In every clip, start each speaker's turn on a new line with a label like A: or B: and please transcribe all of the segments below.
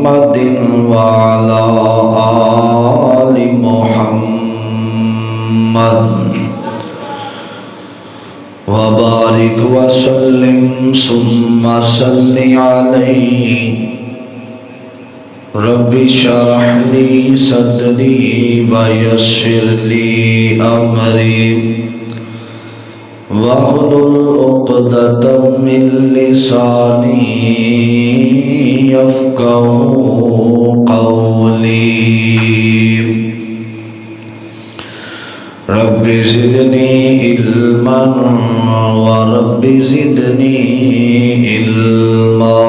A: محمد وعلى آل محمد وبارك وسلم ثم صل عليه رب اشرح لي صدري ويسر لي أمري واحلل عقدة من لساني يفقهوا قولي رب زدني علما ورب زدني علما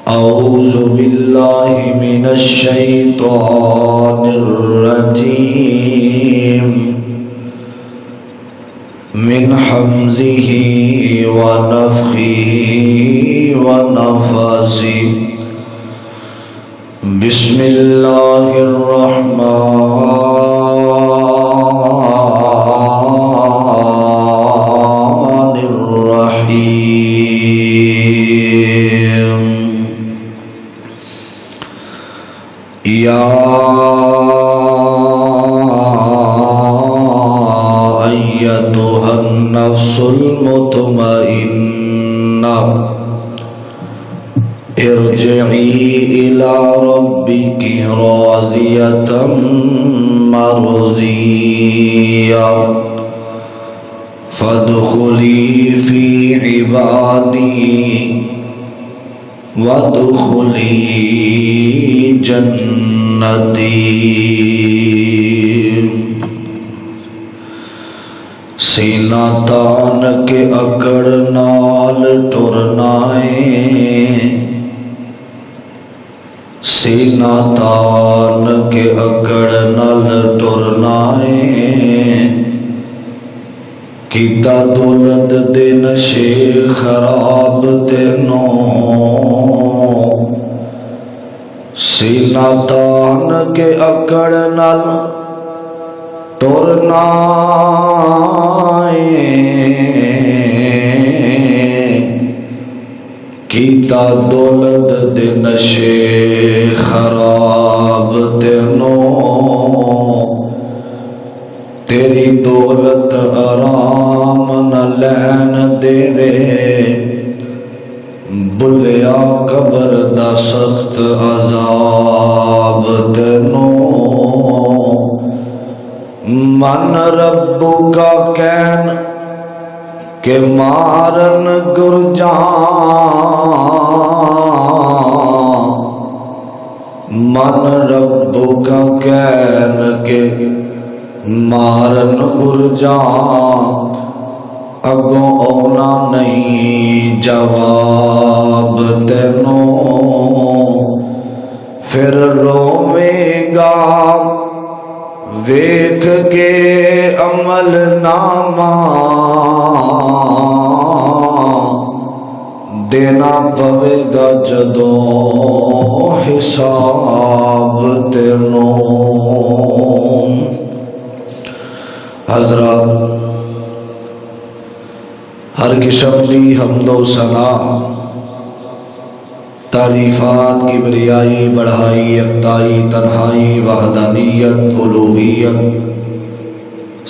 A: أعوذ بالله من الشيطان الرجيم من حمزه ونفخه ونفثه بسم الله الرحمن الرحيم يا أيتها النفس المطمئنة ارجعي إلى ربك راضية مرضية فادخلي في عبادي وادخلي جنتي سینہ تان کے اکڑ نال ٹرنا ہے سینہ تان کے اکڑ نال ٹرنا ہے کیتا دولت دے نشے خراب تینوں سینہ تان کے اکڑ نال ٹرنا کیتا دولت دے نشے خراب تینوں تیری دولت آرام نہ لین دے بلیا قبر دا سخت عذاب تینوں من ربو کا کہن کہ مارن گرجاں من ربو کا کہن کہ مارن گرجاں اگوں اونا نہیں جواب تینوں پھر روے گا ویکھ کے عمل نامہ دینا پوے گا جدوں حساب تینوں حضرات ہر قسم دی حمد و ثنا تعریفات کبریائی بڑھائی یکتائی تنہائی وحدانیت الوہیت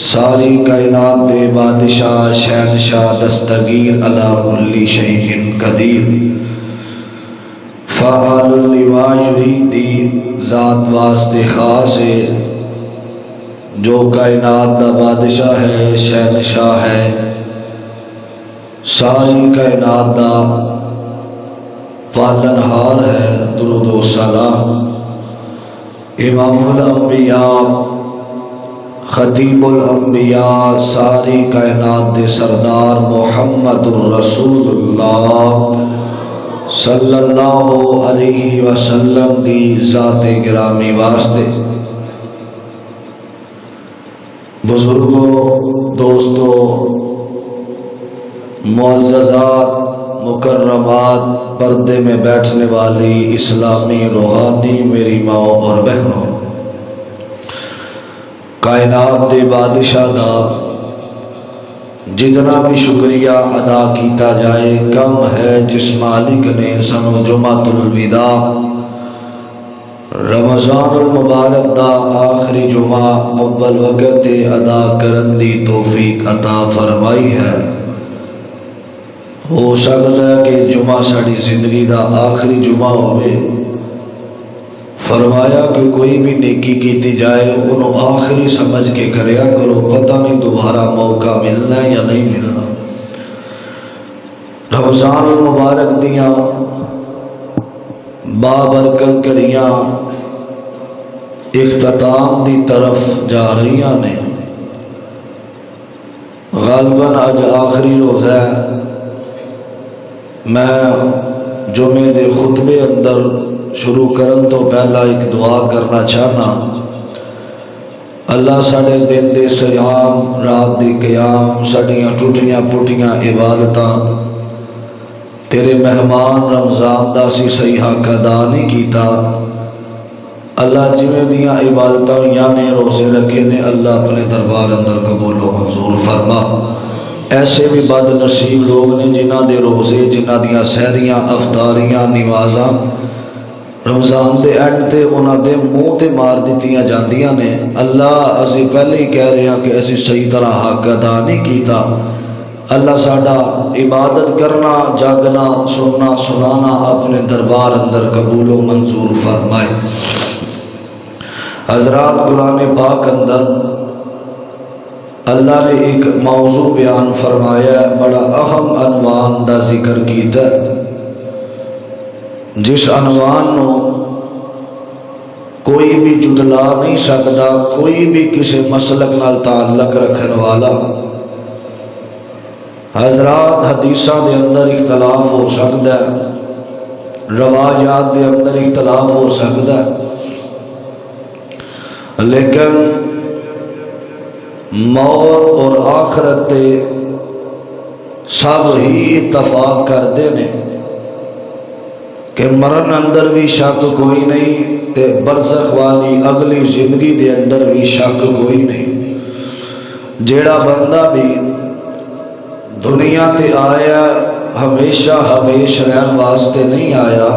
A: ساری کائنات دے بادشاہ شہنشاہ دستگیر علی کل شیء قدیر فعال لما یرید ذات واسطے خاص ہے جو کائنات دا بادشاہ ہے شہنشاہ ہے ساری کائنات دا پالنہار ہے درود و سلام امام الانبیاء خطیب الانبیاء ساری کائنات دے سردار محمد رسول اللہ صلی اللہ علیہ وسلم دی ذات گرامی واسطے بزرگوں دوستوں معززات مکرمات پردے میں بیٹھنے والی اسلامی روحانی میری ماں اور بہنوں کائنات دے بادشاہ دا جتنا بھی شکریہ ادا کیتا جائے کم ہے جس مالک نے سنو جمعۃ الوداع رمضان المبارک دا آخری جمعہ اول وقت ادا کرن دی توفیق عطا فرمائی ہے۔ ہو سکتا ہے کہ جمعہ ساری زندگی دا آخری جمعہ ہوئے، فرمایا کہ کوئی بھی نیکی کیتی جائے انہوں آخری سمجھ کے کریا کرو، پتہ نہیں دوبارہ موقع ملنا ہے یا نہیں ملنا۔ رمضان المبارک دیاں بابرکت کریاں اختتام دی طرف جا رہی نے۔ غالباً آج آخری روزہ ہے۔ میں جمعے دے خطبے اندر شروع کرن تو پہلا ایک دعا کرنا چاہنا، اللہ ساڑے دن دے سیام رات دی قیام ساڑیاں ٹوٹیاں پوٹیاں عبادتاں تیرے مہمان رمضان دا سی صحیح حق ادا نہیں کیتا، اللہ جویں دیاں عبادتاں یعنی روزے رکھے نے اللہ اپنے دربار اندر قبول و منظور فرما۔ ایسے بھی بد نصیب لوگ نے جنہ دے روزے جنہ دیاں سحریاں افطاریاں نمازاں رمضان دے اینڈ تے انہاں دے منہ تے مار دیتیاں جاندیاں نے۔ اللہ اسی پہلے ہی کہہ رہے ہیں کہ اسی صحیح طرح حق ادا نہیں کیتا، اللہ ساڈا عبادت کرنا جاگنا سننا سنانا اپنے دربار اندر قبول و منظور فرمائے۔ حضرات قرآن پاک اندر اللہ نے ایک موضوع بیان فرمایا ہے، بڑا اہم عنوان دا ذکر کیتا ہے، جس عنوان نو کوئی بھی جدلا نہیں سکتا، کوئی بھی کسی مسلک نال تعلق رکھن والا۔ حضرات حدیثاں دے اندر اختلاف ہو سکتا ہے، روایات دے اندر اختلاف ہو سکتا ہے، لیکن موت اور آخرت تے سب ہی اتفاق کرتے ہیں کہ مرن اندر بھی شک کوئی نہیں تے برزخ والی اگلی زندگی دے اندر بھی شک کوئی نہیں۔ جیڑا بندہ بھی دنیا تے آیا ہمیشہ ہمیش رہن واسطے نہیں آیا،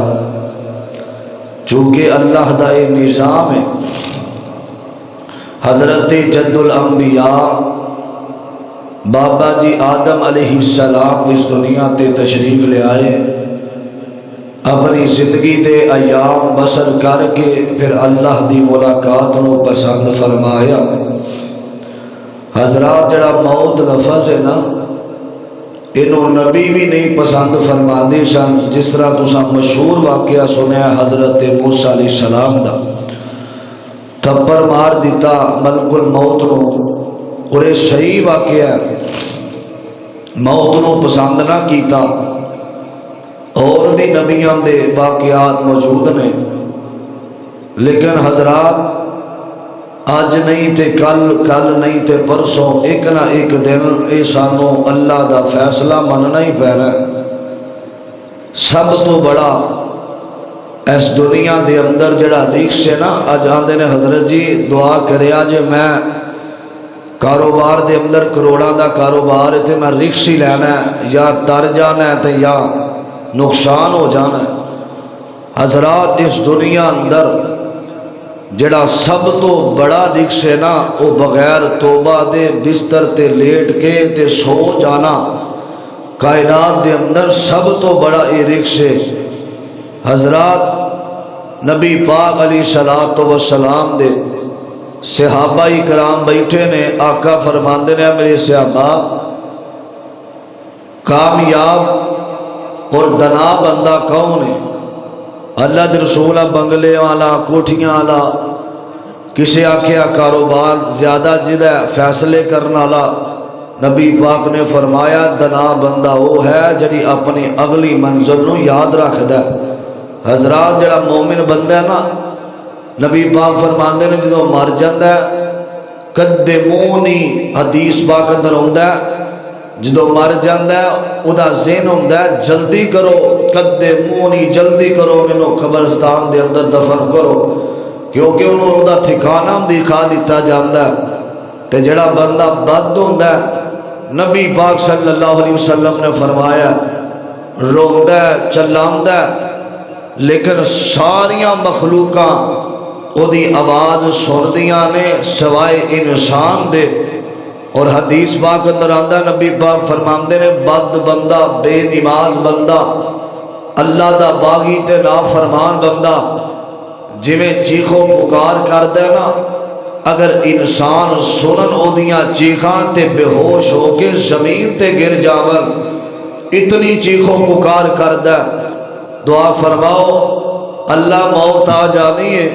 A: چونکہ اللہ دا یہ نظام ہے۔ حضرت جد الانبیاء بابا جی آدم علیہ السلام اس دنیا تے تشریف لے آئے، اپنی زندگی دے ایام بسر کر کے پھر اللہ دی ملاقات نو پسند فرمایا۔ حضرات جڑا موت لفظ ہے نا، انہوں نبی بھی نہیں پسند فرما دے سن، جس طرح تساں مشہور واقعہ سنیا حضرت موسیٰ علیہ السلام دا، تھپڑ مار دیتا ملک الموت نو، اور یہ صحیح واقعہ ہے، موت نو پسند نہ کیتا۔ اور بھی نبیوں دے واقعات موجود نے، لیکن حضرات آج نہیں تے کل، کل نہیں تے پرسوں، ایک نہ ایک دن اے سانو اللہ دا فیصلہ مننا ہی پینا ہے۔ سب تو بڑا اس دنیا دے اندر جڑا رکش ہے نا، آج آندے نے حضرت جی دعا کریا جے میں کاروبار دے اندر کروڑاں دا کاروبار ہے تے میں رکش ہی لینا ہے، یا تر جانا ہے تے یا نقصان ہو جانا ہے۔ حضرات اس دنیا اندر جڑا سب تو بڑا رکش ہے نا، وہ بغیر توبہ دے بستر تے لیٹ کے تے سو جانا، کائنات دے اندر سب تو بڑا یہ رکش ہے۔ حضرات نبی پاک علیہ الصلوۃ والسلام دے صحابہ کرام بیٹھے نے، آقا فرماندے نے میرے صحابہ کامیاب اور دنا بندہ کون ہے؟ اللہ دے رسول بنگلے والا کوٹھیاں والا، کسی آکھیا کاروبار زیادہ جدہ فیصلے کرنے والا، نبی پاک نے فرمایا دنا بندہ وہ ہے جڑی اپنی اگلی منزل نو یاد رکھدا ہے۔ حضرات جڑا مومن بندہ ہے نا، نبی پاک فرماندے نے جدوں مر جاندا ہے قدمونی، حدیث پاک اندر ہوندا ہے جدوں مر جاندا ہے او دا ذہن ہوندا ہے جلدی کرو، قدمونی جلدی کرو، مینوں قبرستان دے اندر دفن کرو، کیونکہ انہوں او دا ٹھکانہ دکھا دیتا جاندا ہے۔ تے جڑا بندہ بد ہوندا ہے نبی پاک صلی اللہ علیہ وسلم نے فرمایا روندا ہے چلاندا ہے لیکن ساریاں مخلوقاں او دی آواز سندیاں نے سوائے انسان دے. اور حدیث پاک اندر آندا نبی پاک فرماندے نے بد بندہ بے نماز بندہ اللہ دا باغی تے نافرمان بندہ جویں چیخو پکار کردا ہے نا اگر انسان سنن اودیاں چیخاں تے بے ہوش ہو کے زمین تے گر جاون اتنی چیخو پکار کردا ہے. دعا فرماؤ اللہ موت آ جانی ہے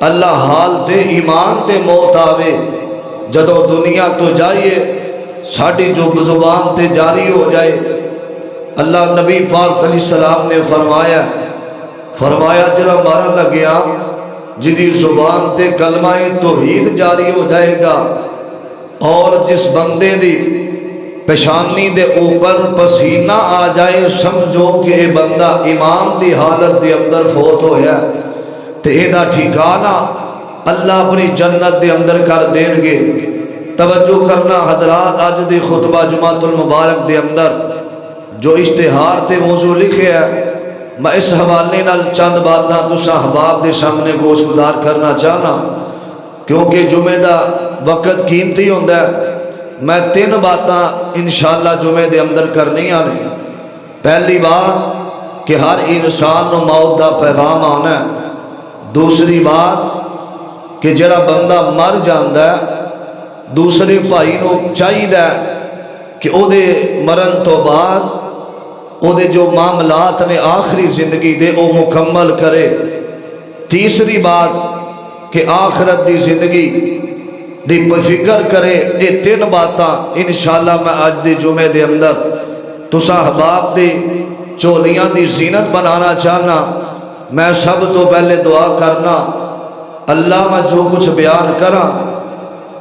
A: اللہ حال تے ایمان تے موت آوے جدو دنیا تو جائیے ساڑی جو زبان تے جاری ہو جائے. اللہ نبی پاک علیہ السلام نے فرمایا جرا مارا لگیا جدی زبان تے کلمہ توحید جاری ہو جائے گا اور جس بندے دی پیشانی دے اوپر پسینہ آ جائے سمجھو کہ اے بندہ ایمان دی حالت دے اندر فوت ہویا تے ایدہ ٹھکانہ اللہ اپنی جنت دے اندر کر دیں گے. توجہ کرنا حضرات آج دی خطبہ جمعۃ المبارک دے اندر جو اشتہار تے موضوع لکھے ہے میں اس حوالے نال چند باتاں تساں احباب دے سامنے گوش گزار کرنا چاہنا کیونکہ جمعہ دا وقت قیمتی ہوندا ہے. میں 3 باتاں انشاءاللہ جمعے دے اندر کرنی آنے. پہلی بات کہ ہر انسان نو موت دا پیغام آنا ہے. دوسری بات کہ جڑا بندہ مر جاندا ہے دوسرے بھائی نو چاہیدا ہے کہ او دے مرن تو بعد او دے جو معاملات نے آخری زندگی دے او مکمل کرے. تیسری بات کہ آخرت دی زندگی دی فکر کرے. یہ 3 باتاں انشاءاللہ میں آج دی جمعے دے اندر تساں احباب دی چولیاں دی زینت بنانا چاہنا. میں سب تو پہلے دعا کرنا اللہ میں جو کچھ بیان کرا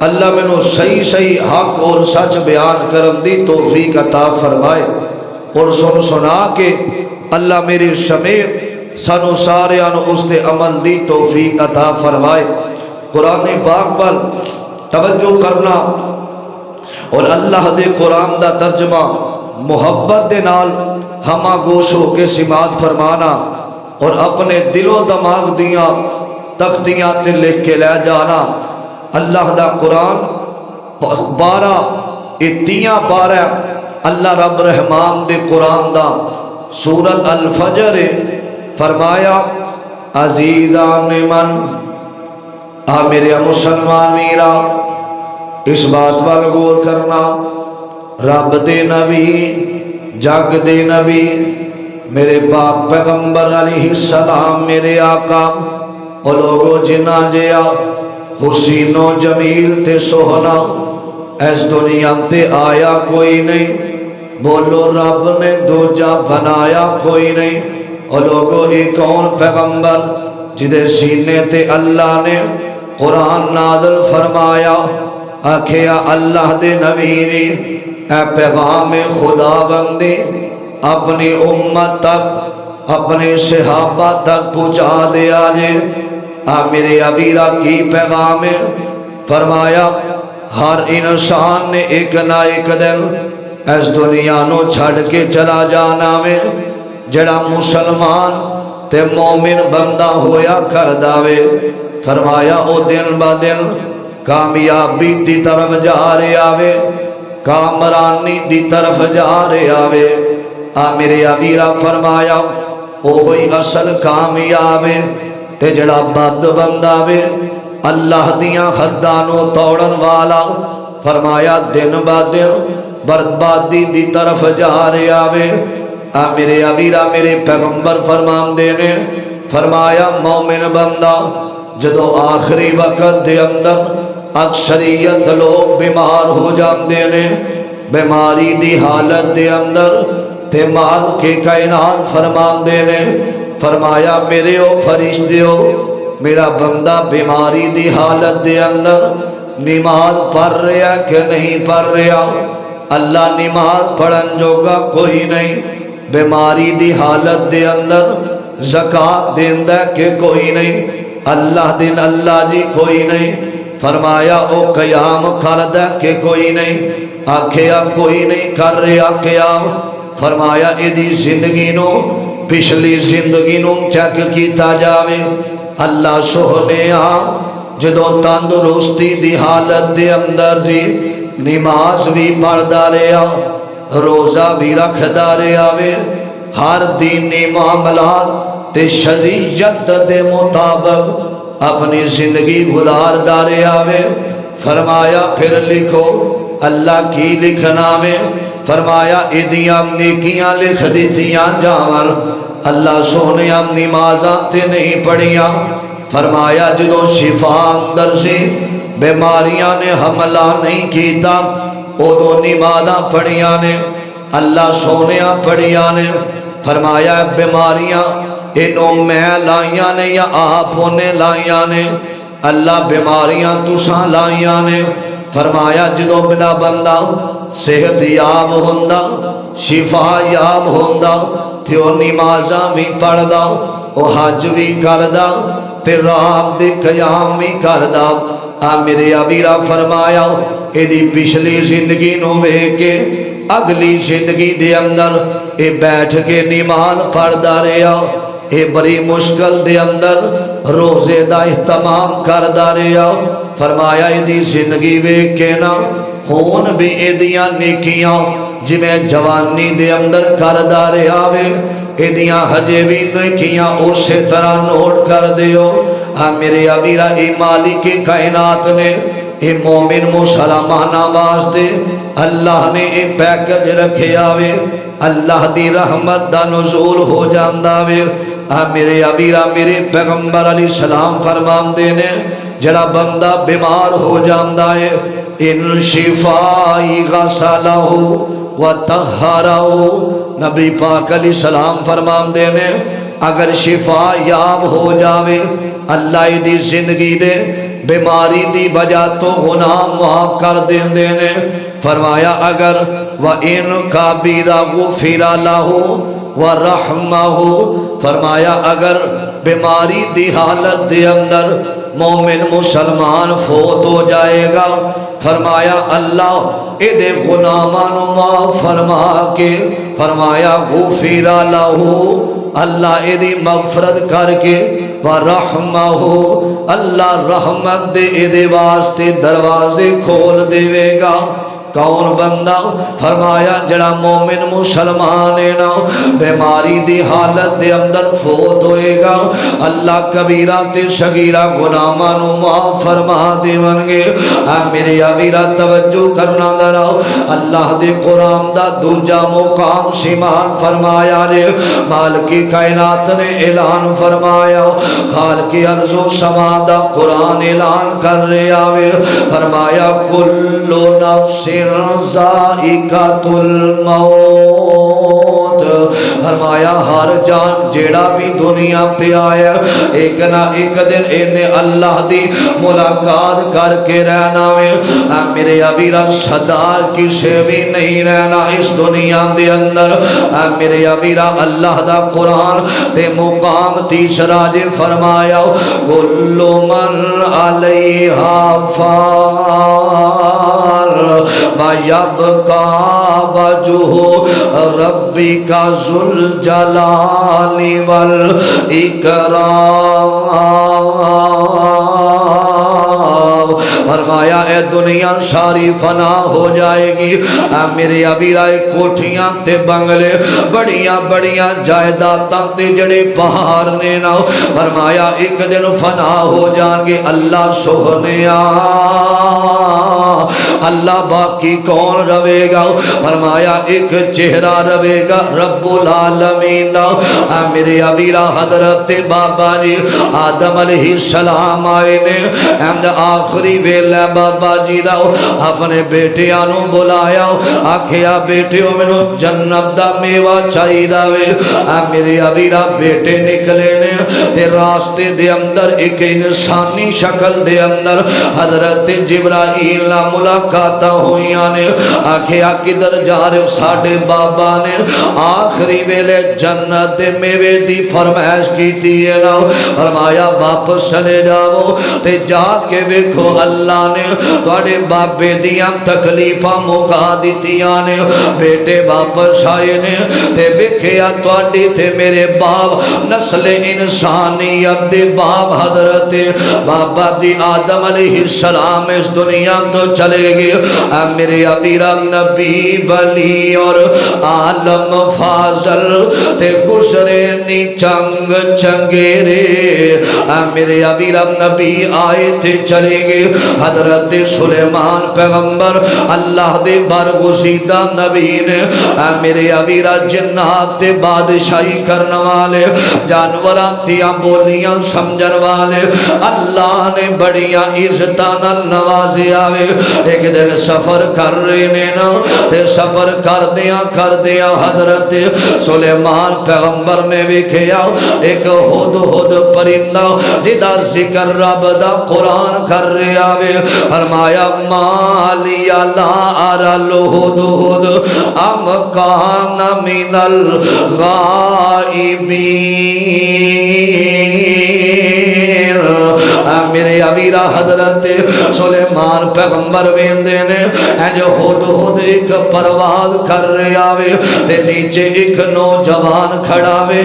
A: اللہ میں نو صحیح حق اور سچ بیان کرن دی توفیق عطا فرمائے اور سنا کے اللہ میری سمیت سانو سارے اس دے عمل دی توفیق عطا فرمائے. قرآن پاک پر توجہ کرنا اور اللہ دے قرآن دا ترجمہ محبت دے نال ہما گوش ہو کے سماعت فرمانا اور اپنے دل و دماغ دیاں تختیاں تے لکھ کے لے جانا. اللہ دا قرآن 12 پارہ اللہ رب رحمان دے قرآن دا سورت الفجر فرمایا عزیزان من میرے مسلمان میرا اس بات پر غور کرنا رب دے نبی جگ دے نبی میرے پاک پیغمبر علیہ السلام میرے آقا اور لوگو جنہ جیا حسین و جمیل تے سوہنا اس دنیا تے آیا کوئی نہیں بولو رب نے دوجا بنایا کوئی نہیں. اور لوگو ایک کون پیغمبر جدے سینے تے اللہ نے قرآن نازل فرمایا آکھیا اللہ دے نبی اے پیغام خدا بندی اپنی امت تک اپنے صحابہ تک پہنچا دیا جے. میرے ابیرہ کی پیغام فرمایا ہر انسان نے ایک نہ ایک دن اس دنیا نو چھڑ کے چلا جانا میں جڑا مسلمان تے مومن بندہ ہویا کر داوے. فرمایا او دن با دن کامیابی دی طرف جا رہے آوے کامرانی دی طرف جا رہے آوے. میرے ابیرہ فرمایا او ہوئی اصل کامیابے تے جڑا بد بندہ وے اللہ دیاں حدانوں توڑن والا. فرمایا دن با دن بربادی دی طرف جا رہے آوے. میرے ابیرہ میرے پیغمبر فرمان دینے فرمایا مومن بندہ جدو آخری وقت دے اندر اکثریت لوگ بیمار ہو جاندے نے بیماری دی حالت دے اندر تے مال کے کائنات فرمان دینے فرمایا میرے او فرشتیو میرا بندہ بیماری دی حالت دے اندر نماز پڑھ رہا کہ نہیں پڑھ رہا. اللہ نماز پڑھن جوگا کوئی نہیں. بیماری دی حالت دے اندر زکاة دیندہ کہ کوئی نہیں. اللہ دن اللہ جی کوئی نہیں. فرمایا او قیام کردہ کہ کوئی نہیں. آکھیا کوئی نہیں کر رہا کیا؟ فرمایا ایدی زندگی نو پچھلی زندگی نو چیک کیتا جاوے۔ اللہ سونے جدو تندرستی دی حالت دے اندر سی نماز بھی پڑھدا رہا، روزہ بھی رکھدا رہا وے، ہر دینی معاملات تے شریعت دے مطابق اپنی زندگی گزاردا رہا وے۔ فرمایا پھر لکھو۔ اللہ کی لکھنا میں؟ فرمایا ایدیاں نیکیاں لکھ دیتیاں جاون۔ اللہ سونے نمازاں تے نہیں پڑھیاں۔ فرمایا جدو شفا اندر سی بیماریاں نے حملہ نہیں کیتا، ادو نمازاں پڑھیاں نے، اللہ سونے پڑھیاں نے۔ فرمایا بیماریاں انہوں میں لائیاں نے یا آپ نے لائیاں نے؟ اللہ بیماریاں تساں لائیاں نے۔ فرمایا جدو بنا بندہ صحت یاب ہوندا، شفا یاب ہوندا تے او نمازاں بھی پڑھدا، او حج بھی کردا تے رات دے قیام بھی کردا۔ میرے ابیرا فرمایا ایدی پچھلی زندگی نو ویکھ کے اگلی زندگی دے اندر اے بیٹھ کے نماز پڑھدا رہیا، اے بڑی مشکل دے اندر روزے دا اہتمام کردا رہیا۔ فرمایا ایدی زندگی ویکھ کے نا ہون بھی ایدیاں نیکیاں جویں جوانی دے اندر کردا رہیا وے، ایدیاں ہجے بھی نیکیاں اسی طرح نوٹ کر دیو۔ میرے ابیرا اے مالک کائنات نے اے مومن مسلمانہ واسطے اللہ نے اے پیکج رکھے آوے، اللہ دی رحمت دا نزول ہو جاندا وے۔ میرے ابیرا میرے پیغمبر علیہ السلام فرماندے نے جڑا بندہ بیمار ہو جاندا ہے ان شفائی غسلہ و طہرہ، نبی پاک علیہ السلام فرماندے نے اگر شفا یاب ہو جاوے اللہ دی زندگی دے بیماری دی وجہ تو گناہ معاف کر دیندے نے۔ فرمایا اگر وَإِن كَبِرَ غُفِرَ لَهُ وَرَحْمَهُ، فرمایا اگر بیماری دی حالت دے اندر مومن مسلمان فوت ہو جائے گا، فرمایا اللہ اے دے گناہاں نو معاف فرما کے، فرمایا غفر لہ، اللہ اے دی مغفرت کر کے، وَرَحْمَهُ، اللہ رحمت دے اے دے واسطے دروازے کھول دے گا۔ کون بندہ؟ فرمایا جڑا مومن مسلمان ہے نا بیماری دی حالت دے اندر فوت ہوئے گا اللہ کبیرہ تے صغیرہ گناہاں نو معاف فرما دیون گے۔ میرے ابیرا توجہ کرنا دراؤ، اللہ دے قرآن دا دوجا مقام شمار فرمایا رے، مالک کائنات نے اعلان فرمایا، خالق ارض و سما دا قرآن اعلان کر رہے آوے، فرمایا کلو نفس ذائقۃ الموت، فرمایا ہر جان جیڑا بھی دنیا تے آیا ایک نہ ایک دن انہیں اللہ دی ملاقات کر کے رہنا ہے۔ میرے ابیرا صدا کسے بھی نہیں رہنا اس دنیا دے اندر۔ میرے ابیرا اللہ دا قرآن تے مقام تیسرا جے فرمایا کل من علیہا فان وَيَبْقَى وَجْهُ رَبِّكَ ذُو الْجَلَالِ وَالْإِكْرَامِ، فرمایا اے دنیا ساری فنا ہو جائے گی، میرے ابیرا کوٹھیاں تے بنگلے بڑیاں بڑیاں جائیداداں تے جڑے پہاڑ نے نا، فرمایا ایک دن فنا ہو جان گے۔ اللہ سوہنیا اللہ باقی کون روے گا؟ فرمایا ایک چہرہ روے گا رب العالمین دا۔ میرے ابیرا حضرت بابا جی آدم علیہ السلام آئے نے اند آخری ویلے بابا جی دا اپنے بیٹیاں نو بلایا، آکھیا بیٹیو مینوں جنت دا میوہ چاہیدا وے۔ میرے ابیرا بیٹے نکلے نے، تے راستے دے اندر ایک انسانی شکل دے اندر حضرت جبرائیل نہ ملاقات ہوئیاں نے آکھیا کدھر جا رہے ہو ساڈے بابا نے آخری ویلے جنت دے میوے دی فرمائش کیتی ہے نا فرمایا واپس چلے جاؤ تے جا کے ویکھو اللہ نے تواڈے بابے دیاں تکلیفاں مکا دتیاں نے بیٹے واپس آئے نے تے ویکھیا تواڈی تے میرے باپ نسل انسانیت دے باپ حضرت بابا جی آدم علیہ السلام اس دنیا تو چلے گئے میرے ابیرا نبی ولی اور عالم فاضل تے گزرے نی چنگ چنگیرے میرے ابیرا نبی آئے تھے چلے گئے حضرت سلیمان پیغمبر اللہ دے برگزیدہ نبی نے میرے ابیرا جنات تے بادشاہی کرنے والے جانوراں دیاں بولیاں سمجھن والے اللہ نے بڑیاں عزتاں نوازے آوے ایک دن سفر کر رہے نے نا تے سفر کر دیا حضرت سلیمان پیغمبر نے ویکھیا ایک ہد پرندہ جدا ذکر رب دا قرآن کر رہے آوے فرمایا مالی لا ارى الهدهد ام کان من الغائبین میرے ابیرا حضرت سلیمان پیغمبر ویندے نے جو ہد ایک پرواز کر رہے آوے تے نیچے ایک نوجوان کھڑا وے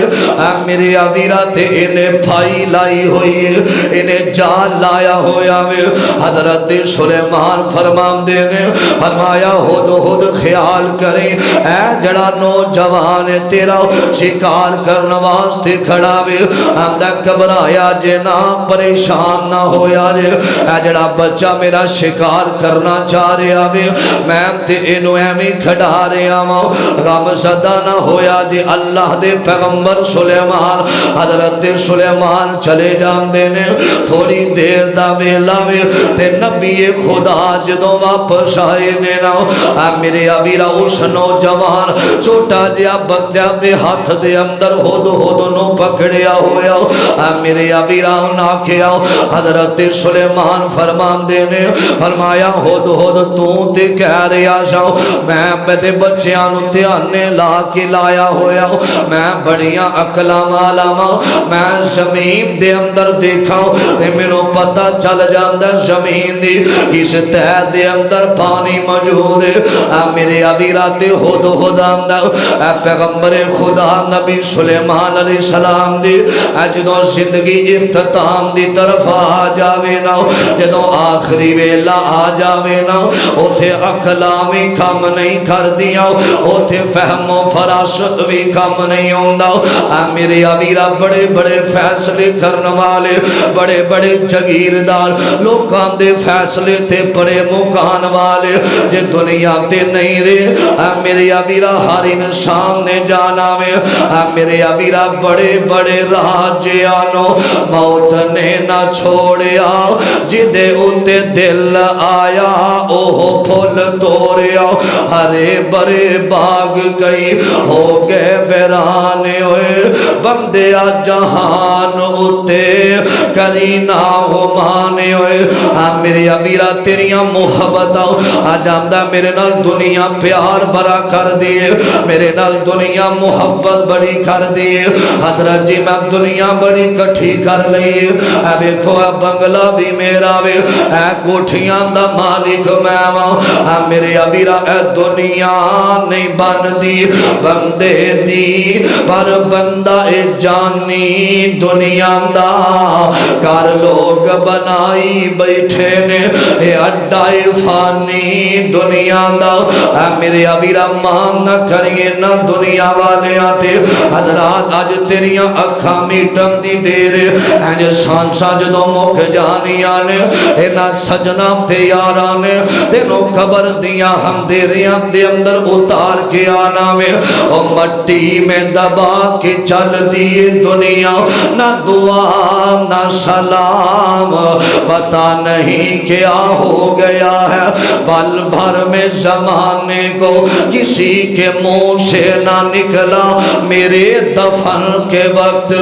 A: میرے ابیرا تے انہیں پھائی لائی ہوئی ہے انہیں جال لایا ہویا وے حضرت سلیمان فرماندے نے فرمایا ہد خیال کریں اے جڑا نوجوان تیرا شکار کرنے واسطے کھڑا وے اندر گھبرایا جے نہ پریشان نہ ہویا جے اے جڑا بچہ میرا شکار کرنا چاہ رہا وے میں تے اینو ایویں کھڑا رہا ہاں غم زدہ نہ ہویا جے اللہ دے پیغمبر سلیمان حضرت سلیمان چلے جاندے نے تھوڑی دیر دا ویلا وے تے نبی خدا جدوں واپس آئے نے نا میرے ابیرا اس نوجوان چھوٹا جہا بچہ دے ہاتھ دے اندر ہد نو پکڑیا ہویا میرے ابیرا نہ کیا حضرت سلیمان فرماندے نے فرمایا ہد تو تے کہہ رہا جاؤ میں تے بچیاں نو دھیانے لا کے لایا ہویا میں بڑیاں عقلاں والا میں زمین دے اندر دیکھا تے مینوں پتہ چل جاندا زمین دی اس تہ دے اندر پانی موجود ہے میرے ابیرا تے ہد آندا پیغمبر خدا نبی سلیمان علیہ السلام دی جدوں زندگی اختتام دی طرف آ جاوے نا جدوں آخری ویلا آ جاوے نا اوتھے عقلاں وی کم نہیں کردیاں اوتھے فہم و فراست وی کم نہیں ہوندا میرے ابیرا بڑے بڑے فیصلے کرنے والے بڑے بڑے جگیردار لوکاں دے فیصلے تے پڑے مکان والے جے دنیا تے نہیں رہے میرے ابیرا ہر انسان نے جانا میں میرے ابیرا بڑے بڑے راجیانو موت نے نہ چھوڑیا جدے اتے دل آیا اوہ پھول توڑیا ہرے برے باغ گئی ہو گئے ویرانے ہوئے بندیا جہان اتے کرینا ہو مانے ہوئے میرے ابیرا تیریاں محبت آجاندہ میرے نال دنیا پیار برا کر دیے میرے نال دنیا محبت بڑی کر دیے حضرت جی میں دنیا بڑی کٹھی کر لئی اے بیکھو اے بنگلہ بھی میرا وے اے کوٹھیاں دا مالک میں اے میرے ابیرا اے دنیا نہیں بن دی بندے دی پر بندہ اے جانی دنیا دا کار لوگ بنائی بیٹھے نے اے اڈائی فانی دنیا دا میرے ابیرا مان نہ کریے نہ دنیا والے آتے حضرات آج تیریاں اکھا میٹن دی دیر جو سانسا جو جدوں مک جانیاں نے انہاں سجنا تے یاراں نے تینوں قبر دیاں اندھیریاں دے اندر اتار کے آنا وے او مٹی میں دبا کے چل دیے دنیا نہ دعا نہ سلام پتہ نہیں کیا ہو گیا ہے پل بھر میں زمانے کو کسی کے منہ سے نہ نکلا میرے دفن کے وقت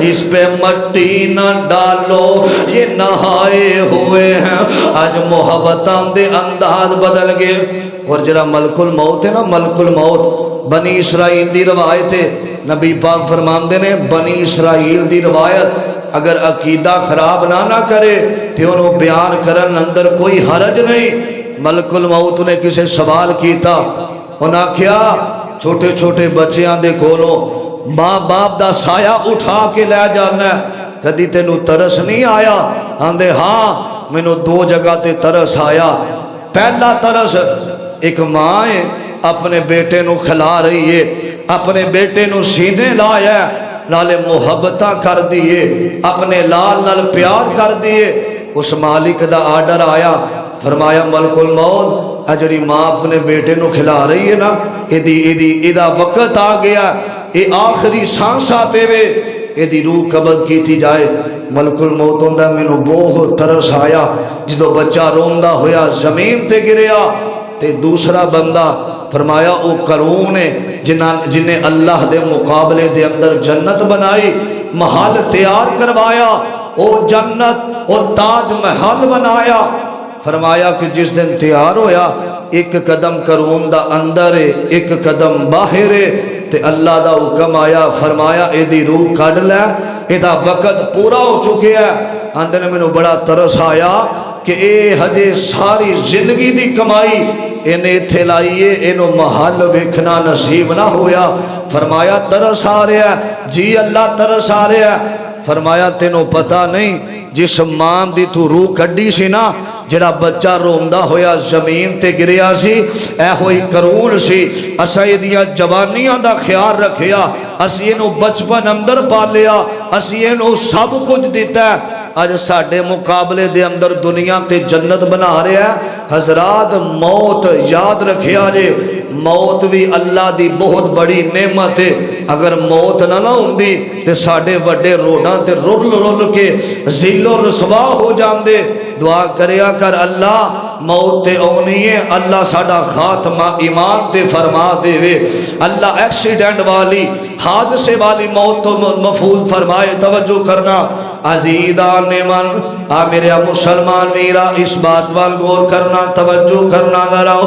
A: اس پہ مٹی نہ ڈالو یہ نہائے ہوئے ہیں آج محبتاں دے انداز بدل گئے اور جرا ملک الموت ہے نا ملک الموت بنی اسرائیل دی روایت ہے نبی پاک فرماندے نے بنی اسرائیل دی روایت اگر عقیدہ خراب نہ کرے تو انہوں بیان کرن اندر کوئی حرج نہیں ملک الموت نے کسے سوال کیتا انہاں کیا چھوٹے چھوٹے بچیاں دے کولوں ماں باپ دا سایہ اٹھا کے لے جانا ہے کدی تینوں ترس نہیں آیا آندے ہاں مینوں دو جگہ تے ترس آیا پہلا ترس ایک ماں ہے اپنے بیٹے نو کھلا رہی ہے اپنے بیٹے نو سینے لایا نالے محبتاں کر دیئے اپنے لال نال پیار کر دیئے اس مالک دا آرڈر آیا فرمایا ملک الموت اجڑی ماں اپنے بیٹے نو کھلا رہی ہے نا ایدہ وقت آ گیا اے آخری سانس آتے ہوئے ایدی روح قبض کیتی جائے ملک الموت ہوندہ میں نو بہت ترس آیا جدو بچہ روندہ ہویا زمین تے گریا تے دوسرا بندہ فرمایا او قرون ہے جنہیں اللہ دے مقابلے دے اندر جنت بنائی محل تیار کروایا او جنت اور تاج محل بنایا فرمایا کہ جس دن تیار ہویا ایک قدم قرون دا اندر ہے ایک قدم باہر ہے تے اللہ دا حکم آیا فرمایا اے دی روح کڈ لے اے دا وقت پورا ہو چکے ہے اندر میں نو بڑا ترس آیا کہ اے ہجے ساری زندگی دی کمائی انہیں تھے لائیے انہوں محل ویکھنا نصیب نہ ہویا فرمایا ترس آ رہا ہے جی اللہ ترس آ رہا ہے فرمایا تینوں پتہ نہیں جس ماں دی تو روح کڈی سی نا جڑا بچہ روندہ ہویا زمین تے گریا سی اے ہوئی قرون سی اسا ایدیاں جوانیاں دا خیال رکھیا اسی انہوں بچپن اندر پالیا اسی انہوں سب کچھ دیتا ہے آج ساڑھے مقابلے دے اندر دنیا تے جنت بنا رہے ہیں حضرات موت یاد رکھے آجے موت بھی اللہ دی بہت بڑی نعمت ہے اگر موت نہ ہوندی تے ساڑھے بڑے روڈاں تے رول کے ذل و رسوا ہو جاندے دعا کریا کر اللہ موت تے اونی ہے اللہ ساڑھا خاتمہ ایمان تے فرما دے وے اللہ ایکسیڈنٹ والی حادثے والی موت تو محفوظ فرمائے توجہ کرنا عزیزان من میرے مسلمان میرا اس بات وال غور کرنا توجہ کرنا ذراؤ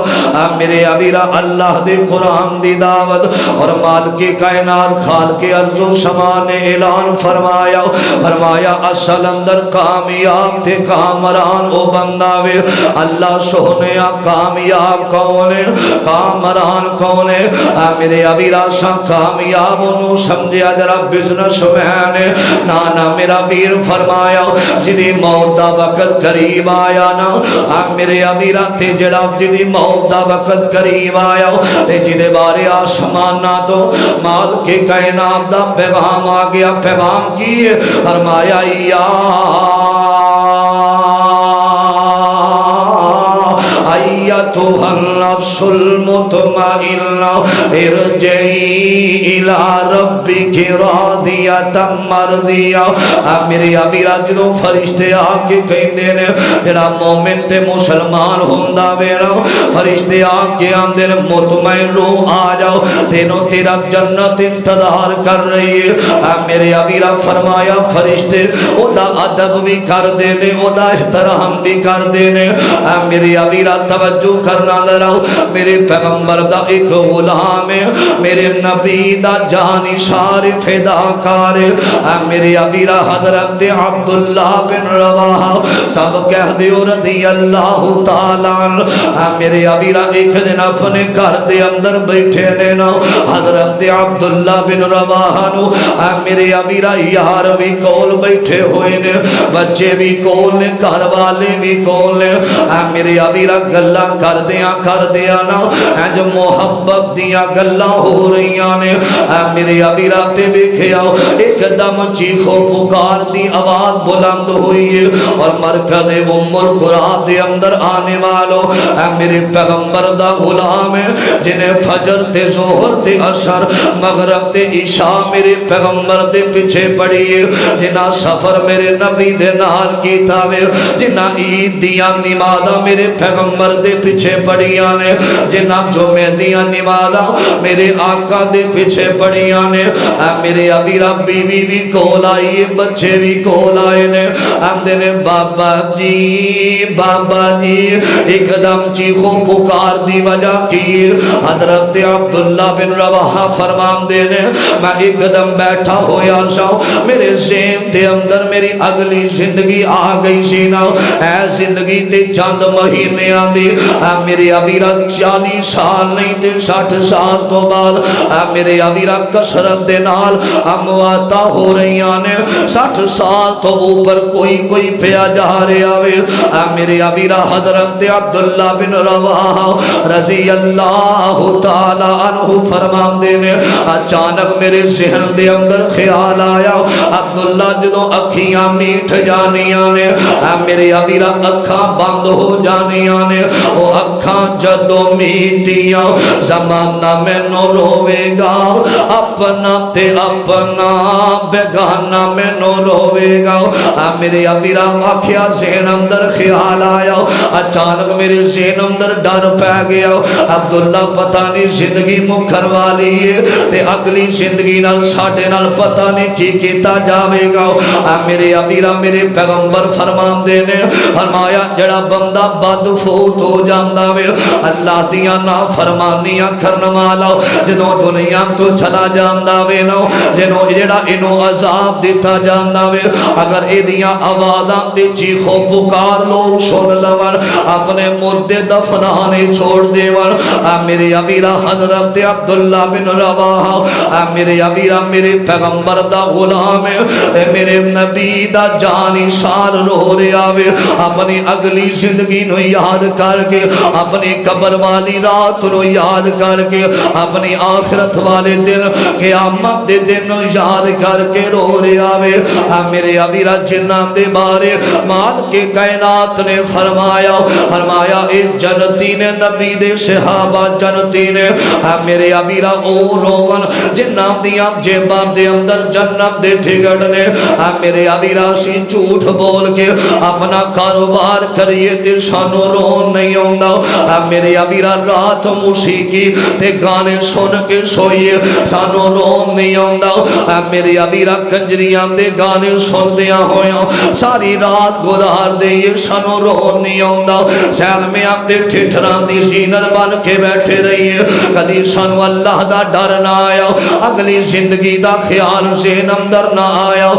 A: میرے ابیرا اللہ دے قرآن دی دعوت اور مالک کائنات خالق ارض و سما نے اعلان فرمایا اصل اندر کامیاب تے کامران او بندہ وے اللہ سونیا کامیاب کون ہے کامران کون ہے میرے ابیرا سا کامیاب انہوں سمجھے جرا بزنس مین نانا میرا بیر فرمایا جدی موت دا وقت قریب آیا نا میرے امیرہ تے جڑا جدی موت دا وقت قریب آیا تے جدے بارے آسمانہ تو مال کے کائنات دا پیغام آ گیا پیغام کی فرمایا ایتھا النفس المطمئنہ ارجعی الی ربک راضیۃ مرضیہ میرے ابیرا جدوں فرشتے آ کے کہندے نے جڑا مومن تے مسلمان ہوندا ویرا فرشتے آ کے آندے نے مطمئن روح آ جاؤ تینوں تیرا جنت انتظار کر رہی ہے میرے ابیرا فرمایا فرشتے او دا ادب بھی کر دے نے او دا احترام بھی کر دے نے میرے ابیرا توجہ کرنا دراؤ میرے پیغمبر دا ایک غلام ہے میرے نبی دا جانی سارے فدا کار میرے ابیرا حضرت عبداللہ بن رواحہ سب کہہ دیو رضی اللہ تعالیٰ میرے ابیرا ایک دن اپنے گھر دے اندر بیٹھے لینا حضرت عبداللہ بن رواحہ نو میرے ابیرا یار بھی کول بیٹھے ہوئے نے بچے بھی کول نے گھر والے بھی کول نے میرے ابیرا گلہ کر دیا نا جو محبت دیا گلا ہو رہی نے میرے ابھی راتے بیکھے آؤ ایک دم چیخو پکار دی آواز بلند ہوئی ہے اور مرکز القرآن دے اندر آنے والو میرے پیغمبر دا غلام ہے جنہیں فجر تے ظہر تے عصر مغرب تے عشاء میرے پیغمبر دے پیچھے پڑی ہے جنہ سفر میرے نبی دے نال کیتا وے جنہ عید دیاں نمازاں میرے پیغمبر دے پیچھے پڑیاں نے جنہ جمعے دیاں نمازاں میرے آقا دے پیچھے پڑیاں نے میرے ابھی ربی بھی کول آئی بچے بھی کول آئے نے آندے نے بابا جی ایک دم چیخو پکار دی وجہ کی حضرت عبداللہ بن رواحہ فرمان دے نے میں ایک دم بیٹھا ہویا شاؤں میرے ذہن دے اندر میری اگلی زندگی آ گئی سی نا اے زندگی تے چند مہینے آندی میرے ابھی رات 40 سال نہیں تے 60 سال تو بعد میرے ابھی رات کسرت دے نال امواتا ہو رہی آنے 60 سال تو اوپر کوئی پیا جا رہے آوے میرے ابھی رات حضرت عبداللہ بن رواحہ رضی اللہ تعالیٰ عنہ فرمان دینے اچانک میرے ذہن دے اندر خیال آیا عبداللہ جدوں اکھیاں میٹھ جانی آنے میرے ابھی رات اکھاں بند ہو جانی آنے وہ اکھاں جدوں میٹیاں زمانہ میں نو روے گا اپنا تے اپنا بیگانہ میں نو روے گا میرے ابھی رات آکھیا ذہن اندر خیال آیا اچانک میرے ذہن اندر ڈر پہ گیا عبداللہ پتہ نہیں زندگی مکھر والی ہے تے اگلی زندگی نال ساڈے نال پتہ نہیں کی کیتا جاوے گا میرے ابیرا میرے پیغمبر فرمان دے نے فرمایا جڑا بندہ بد فوت ہو جاندا وے اللہ دیاں نافرمانیاں کرن والا جدوں دنیا تو چلا جاندا وے نو جنوں جڑا اینو عذاب دتا جاندا وے اگر ایدیاں آوازاں تے چیخو پکار لوگ سن لون اپنے مردے دفنانے چھوڑ دیون میرے ابیرا حضرت عبداللہ بن رواحہ میرے ابیرا میرے پیغمبر دا غلام میرے نبی دا جانی سال رو رہا وے اپنی اگلی زندگی نو یاد کر کے اپنی قبر والی رات نو یاد کر کے اپنی آخرت والے دن قیامت دے دن نو یاد کر کے رو رہا وے میرے ابیرا جنہ دے بارے مال کے کائنات نے فرمایا اے جنتی نے نبی دے صحابہ جنتی نے میرے ابیرا او روون جنہ دیاں جیباب دے اندر جنت دے ٹھگڑنے میرے ابیرا سی جھوٹ بول کے اپنا کاروبار کریے تے سانو رون نہیں ہوندا میرے ابیرا رات موسیقی تے گانے سن کے سوئیے سانو رون نہیں ہوندا میرے ابیرا کنجریاں دے گانے سن دیا ہویا ساری رات گزار دے یہ سانو رون نہیں ہوندا سیل میں آپ دے ٹھٹران دی زینت بن کے بیٹھے رہیے کدی سانو اللہ دا ڈر نہ آیا اگلی زندگی دا خیال ذہن اندر نہ آیا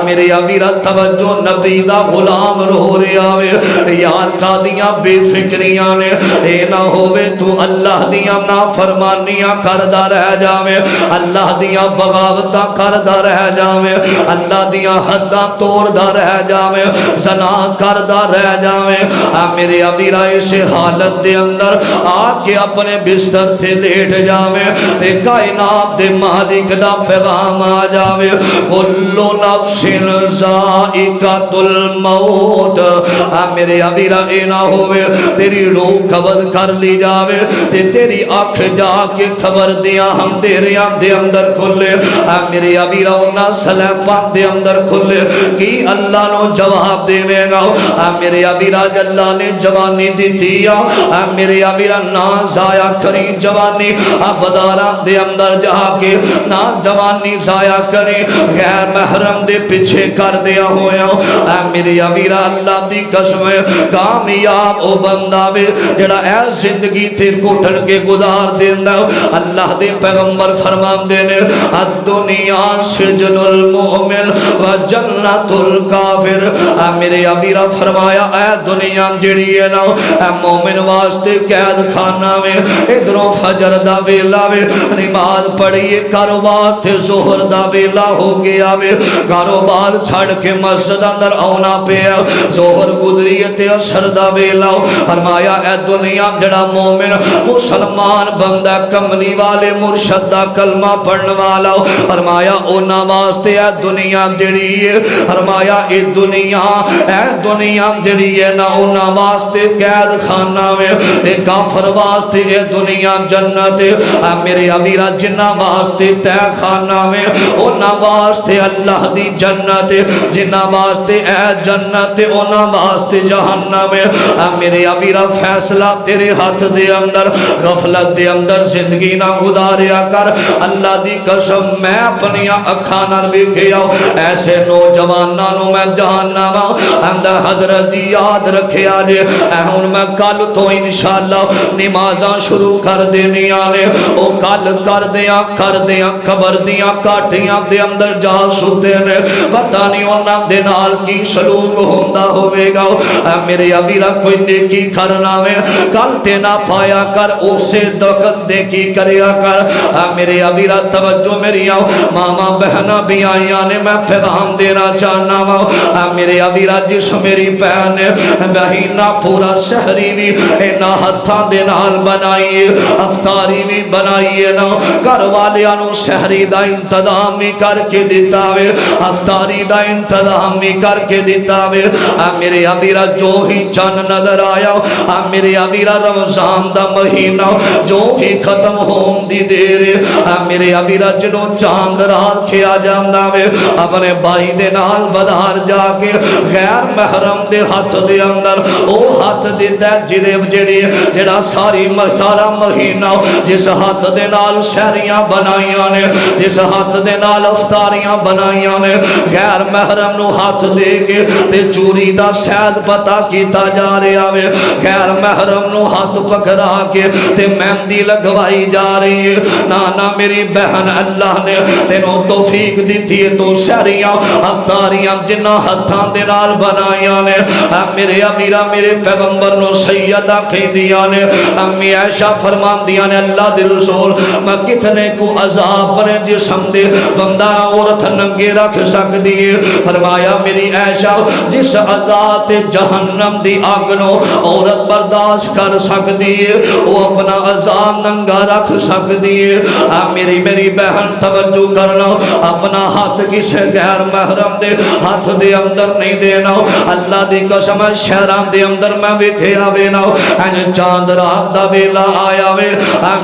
A: میرے ابیرا توجہ نبی دا غلام رو رہا وے یار کا دیاں بے فکریاں نے اے نہ ہووے تو اللہ دیاں نافرمانیاں کردہ رہ جاوے اللہ دیاں بغاوتاں کردہ رہ جاوے اللہ دیاں حداں توڑدہ رہ جاوے زنا کردہ رہ جاوے میرے ابیرا اس حالت دے اندر آکے اپنے بستر سے لیٹ جاوے تے کائنات دے مالک دا پیغام آ جاوے کلو نفس ذائقۃ الموت میرے ابیرا اے نہ ہوئے تیری روح قبض کر لی جاوے تے تیری آنکھ جا کے خبر دیا ہم تیرے آنکھ دے اندر کھلے میرے ابیرا انہا سلیپان دے اندر کھلے کی اللہ نو جواب دے میں گا میرے ابیرا اللہ نے جوانی دی دیا میرے ابیرا نا ضائع کری جوانی بدارہ دے اندر جا کے نا جوانی ضائع کری غیر محرم دے پیچھے کر دیا ہویا میرے ابیرا اللہ دی قسم کامیاب او بندہ وے جڑا اے زندگی تے کوٹن کے گزار دیندا اللہ دے پیغمبر فرمان دینے الدنیا سجن المؤمن و جنت الکافر میرے ابیرا فرمایا اے دنیا جڑی ہے نا اے مومن واسطے قید خانہ میں ادھروں فجر دا ویلا وے نماز پڑھیے کاروبار تے ظہر دا ویلا ہو گیا وے کاروبار چھڑ کے مسجد اندر آنا پیا ظہر گزری تے عصر دا ویلا فرمایا اے دنیا دنیا جڑا مومن مسلمان بندہ کملی والے مرشد دا کلمہ پڑھن والا فرمایا اونا واسطے اے دنیا جڑی ہے فرمایا اے دنیا جڑی ہے نہ اونا واسطے قید خانہ میں اے کافر واسطے اے دنیا جنت اے میرے امیرہ جنہ واسطے تے خانہ میں اونا واسطے اللہ دی جنت جنہ واسطے اے جنت اونا واسطے جہنم اے میرے امیرہ فیصلہ تیرے ہاتھ دے اندر غفلت دے اندر زندگی نہ گزاریا کر اللہ دی قسم میں اپنی اکھاں نال ویکھیا ایسے نوجواناں نو میں جاننا وا اندر حضرت جی یاد رکھیا جے ہن میں کل تو انشاءاللہ نمازاں شروع کر دینیاں نے او کل کر دیاں قبر دیاں کاٹیاں دے اندر جا سوتے نے پتہ نہیں انہاں دے نال کی سلوک ہوندا ہوے گا میرے ابیرا کوئی نیکی کرنا وے کل تے نہ پایا کر اسے دقت دے کی کریا کر میرے ابیرا توجہ میری آؤ ماما بہنا بھی آئیاں نے میں پیغام دینا چاہنا وا میرے ابیرا جس میری بہن بہینہ پورا شہری بھی اینا ہتھاں دے نال بنائیے افطاری بھی بنائیے نا گھر والیاں نو شہری دا انتظام بھی کر کے دیتا وے افطاری دا انتظام بھی کر کے دیتا وے میرے ابیرا جو ہی چند نظر آیا میرے ابیرا رمضان دا مہینہ جو ہی ختم ہون دی دیر میرے ابیرا جنوں چاند رات کھیا جاندا وے اپنے بھائی دے نال بدار جا کے غیر محرم دے ہاتھ دے اندر او ہاتھ دیتا جڑا ساری سارا مہینہ جس ہاتھ دے نال شہریاں بنائیاں نے جس ہاتھ دے نال افطاریاں بنائیاں نے غیر محرم نو ہاتھ دے کے تے چوری دا سید پتا کیتا جا رہا وے غیر محرم نو ہاتھ پکڑا کے تے مہندی لگوائی جا رہی ہے نانا میری بہن اللہ نے تینوں توفیق دیتی ہے تو شہریاں افطاریاں جنہ ہاتھاں دے نال بنائیاں نے میرے امیرہ میرے پیغمبر نو سیدہ کھیندیاں نے امی عائشہ فرمان دیاں نے اللہ دے رسول میں کتنے کو عذاب پر جسم دے بندہ عورت ننگے رکھ سکتی ہے فرمایا میری عائشہ جس عذاب جہنم دی آگنو عورت برداشت کر سکتی ہے وہ اپنا عذاب ننگا رکھ سکتی ہے میری بہن توجہ کرنا اپنا ہاتھ کسے غیر محرم دے ہاتھ دے اندر نہیں دینا اللہ دی قسم شہران دے اندر میں ویکھے آوے نا چاند رات دا ویلا آیا وے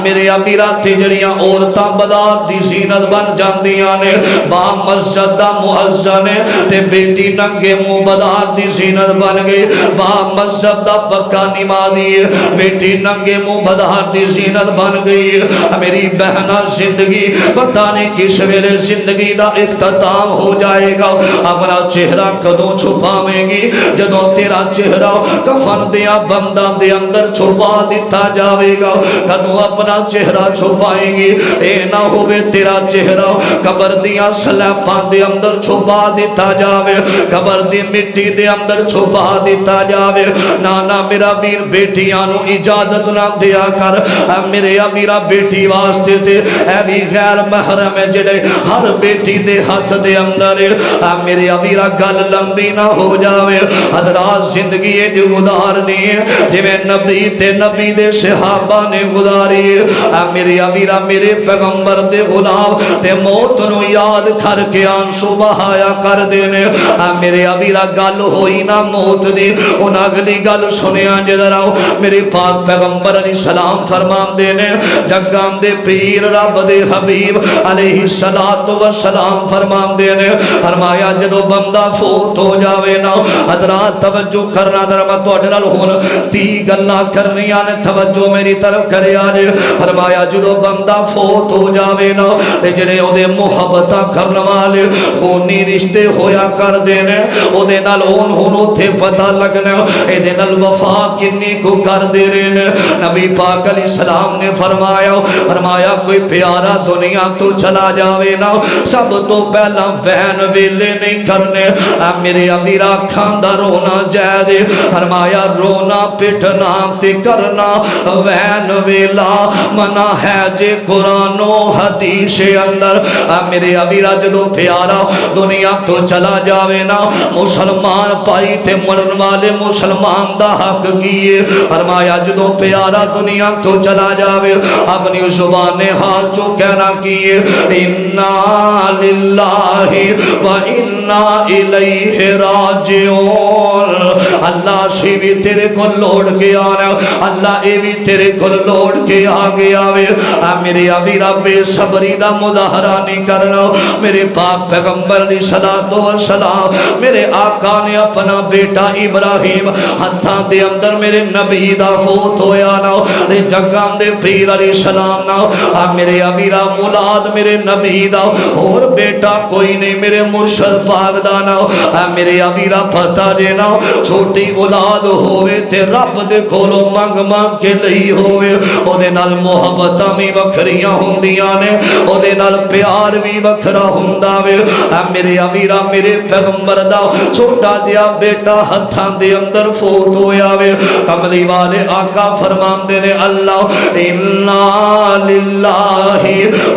A: میرے ابیرا تجڑیاں عورتاں بدات دی زینت بن جاندیاں نے با مسجد دا مؤذن تے بیٹی ننگے منہ بدات دی زینت بن گئی با مسجد دا پکا نمازی بیٹی ننگے منہ بدات دی زینت بن گئی میری بہنا زندگی پتہ نہیں کس ویلے زندگی دا اختتام ہو جائے گا اپنا چہرہ کدوں چھپاویں گی جدوں تیرا چہرہ کفن دیا بندہ دے اندر چھپا دیتا جاوے گا کدوں اپنا چہرہ چھپائیں گی اے نہ ہوئے تیرا چہرہ قبر دیا سلیپاں دے اندر چھپا دیتا جاوے قبر دی مٹی دے اندر چھپا دیتا جاوے نانا میرا بیر بیٹیاں نو اجازت نہ دیا کر میرے میرا بیٹی واسطے تے اے بھی غیر محرم ہے جڑے ہر بیٹی دے ہاتھ دے اندر میرے میرا گل لمبی نہ ہو جاوے حضرات زندگی جو گزارنی ہے جو میں نبی دے صحابہ نے گزاری میرے میرا میرے پیغمبر دے غلام تے موت نو یاد کر کے آنسو بہایا کر دینے میرے میرا گل ہوئی نہ موت دی ان اگلی گل سنیا جدراؤ میرے پاک پیغمبر علیہ السلام فرمان دینے جگام دے پیر رب دے حبیب علیہ السلام فرمان دینے فرمایا جدو بندہ فوت ہو جاوے نا حضرات توجہ کرنا در میں تو اڈرال ہون تی گلہ کرنی آنے توجہ میری طرف کرے آنے فرمایا جدو بندہ فوت ہو جاوے نا جنہیں او دے محبتہ کرنے والے خونی رشتے ہویا کر دینے او دے نال اون ہونو تھے پتہ لگنے اے دے نال وفا کنی کو کر دینے نبی پاک علیہ السلام نے فرمایا کوئی پیارا دنیا تو چلا جاوے نا سب تو پہلا بہن ویلے نہیں کرنے میرے امیرہ کھاندہ رونا جائے دے فرمایا رونا پٹنا تے کرنا وین ویلا منا ہے جے قرآن و حدیث اندر میرے امیرہ جدو پیارا دنیا تو چلا جاوے نا مسلمان پائی تے مرن والے مسلمان دا حق کیے فرمایا جدو پیارا دنیا تو چلا جاوے اپنی زبان حال جو کہنا کیے انا للہ و انا الیہ راجعون اللہ سی بھی تیرے کو لوڑ کے آنا اللہ اے بھی تیرے کو لوڑ کے آگے آوے میرے ابھی رب صبری دا مظاہرہ نہیں کرنا میرے پاک پیغمبر علیہ السلام میرے آقا نے اپنا بیٹا ابراہیم ہتھاں دے اندر میرے نبی دا فوت ہویا نا دے جگام دے پیر علیہ السلام نا میرے امیرہ مولاد میرے نبی دا اور بیٹا کوئی نہیں میرے مرشد پاک دا نا میرے امیرہ پتہ دے نا چھوٹی اولاد ہوئے تے رب دے کولو مانگ مانگ کے لئی ہوئے او دے نال محبتاں بھی وکھریاں ہوندیاں نے او دے نال پیار بھی وکھرا ہوندا وے میرے امیرہ میرے پیغمبر دا چھوٹا دیا بیٹا ہتھاں دے اندر فوت ہویا وے کملی والے آقا فرماندے نے اللہ انا للہ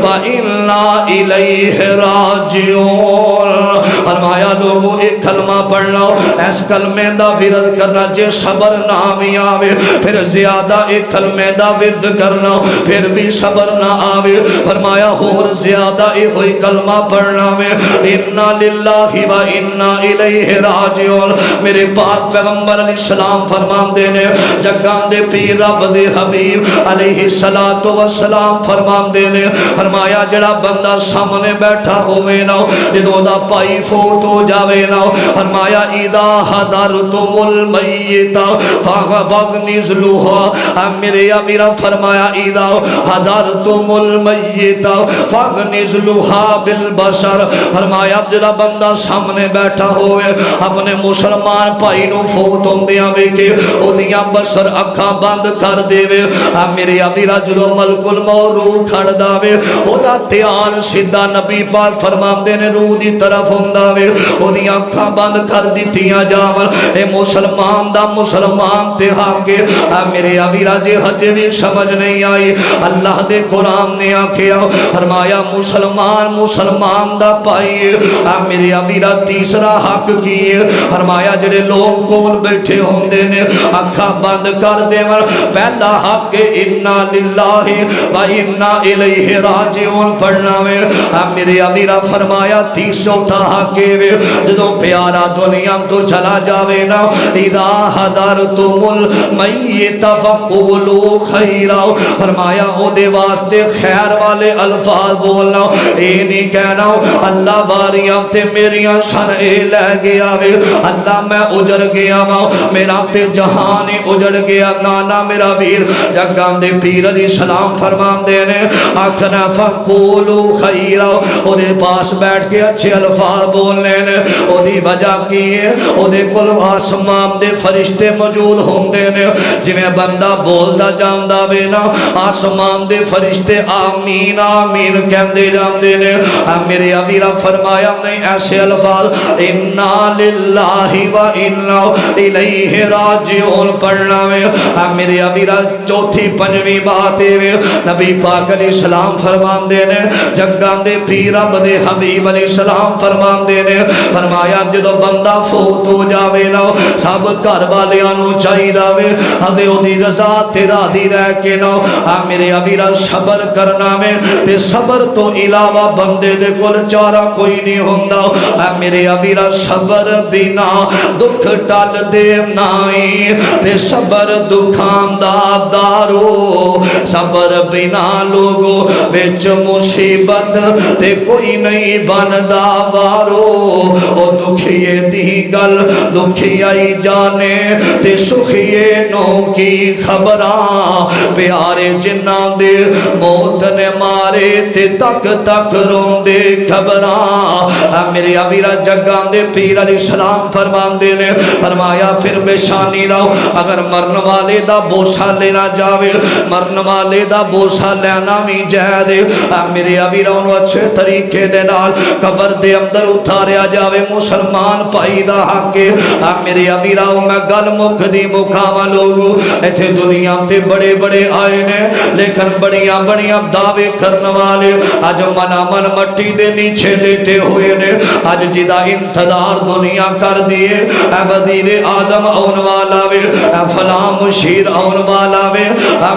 A: و انا الیہ راجعون فرمایا لوگوں ایک کلمہ پڑھنا اس کلمے دا ورد کرنا جے صبر نہ آوے پھر زیادہ ایک کلمے دا ورد کرنا پھر بھی صبر نہ آوے فرمایا اور زیادہ ایک ہوئی کلمہ پڑھنا وے انا للہ و انا الیہ راجعون میرے پاک پیغمبر علیہ السلام فرمان دینے جگان دے پیر رب دے حبیب علیہ السلام فرمان دینے فرمایا جڑا بندہ سامنے بیٹھا ہوئے نا جدو دا پائی فوت ہو جاوے نا فرمایا اذا حضرتم المیت فاغنزلوها میرے امیر فرمایا اذا حضرتم المیت فاغنزلوها بالبصر فرمایا جڑا بندہ سامنے بیٹھا ہوئے اپنے مسلمان پائی نو فوت ہوندیاں ویکھے اودیاں بصر اکھاں بند کر دیوے میرے امیر جدو ملک الموت روح کھڑ داوے او دا دھیان سیدھا نبی پاک فرماندے نے روح دی طرف ہوندا وے اودیاں اکھاں بند کر دتیاں جاون اے مسلمان دا مسلمان تے حق میرے امیر جے ہجے بھی سمجھ نہیں آئی اللہ دے قرآن نے آکھیا فرمایا مسلمان دا پائی میرے امیر تیسرا حق کیے فرمایا جڑے لوگ کول بیٹھے ہوندے نے اکھاں بند کر دیون پہلا حق انا للہ و انا الیہ راجعون پڑھنا وے میرے امیر فرمایا چوتھا حق وے جدو پیارا دنیا تو چلا جاوے نا اذا حضرتم المیت فقولوا خیرا فرمایا او دے واسطے خیر والے الفاظ بولنا اے نہیں کہنا اللہ باریاں تے میریاں سن اے لے گیا وے اللہ میں اجڑ گیا وا میرا تے جہان اجڑ گیا نانا میرا ویر جگان دے پیر علیہ السلام فرمان دے نے آخنا فقولوا خیرا او دے پاس بیٹھ کے اچھے الفاظ بولنے نے او دی وجہ کی ہے او دے کل آسمان دے فرشتے موجود ہوندے نے جویں بندہ بولدا جاندا وے نا آسمان دے فرشتے آمین آمین کہندے جاندے نے میرے امیر فرمایا نہیں ایسے الفاظ انا للہ و انا الیہ راجعون پڑھنا وے میرے امیر چوتھی پنجویں بات ہے نبی پاک علیہ السلام فرمان دے نے جگان دے پیر رب دے حبیب علیہ السلام فرمان دے نے فرمایا جدو بندہ فوت ہو جاوے نا سب گھر والیاں نو چاہیدا وے اتے اودی رضا تے راضی رہ کے نا میرے امیر صبر کرنا وے تے صبر تو علاوہ بندے دے کول چارہ کوئی نہیں ہوندا میرے امیر صبر بنا دکھ ٹل دے نائی تے صبر دکھاں دا دارو صبر بنا لوگو وچ مصیبت تے کوئی نہیں بندا وارو او دکھیے دی گل دکھیائی جانے تے سکھیے نو کی خبراں پیارے جنہ دے موت نے مارے تے تک تک روندے خبراں میرے امیر جگان دے پیر علیہ السلام فرمان دے نے فرمایا پھر بشانی رہو اگر مرن والے دا بوسا لینا جاوے مرن والے دا بوسا لینا بھی جائے دے میرے امیر انہوں اچھے طریقے دے نال قبر دے اندر اتاریا جاوے مسلمان پائی دا حق میرے امیر میں گل مکھ دی مکاوا لوگو ایتھے دنیا تے بڑے بڑے آئے نے لیکن بڑیاں بڑیاں دعوے کرنے والے آج منا من مٹی دے نیچے لیتے ہوئے نے آج جدا انتظار دنیا کر دیے اے وزیر آدم اون والا وے اے فلا نام شیر آن والا وے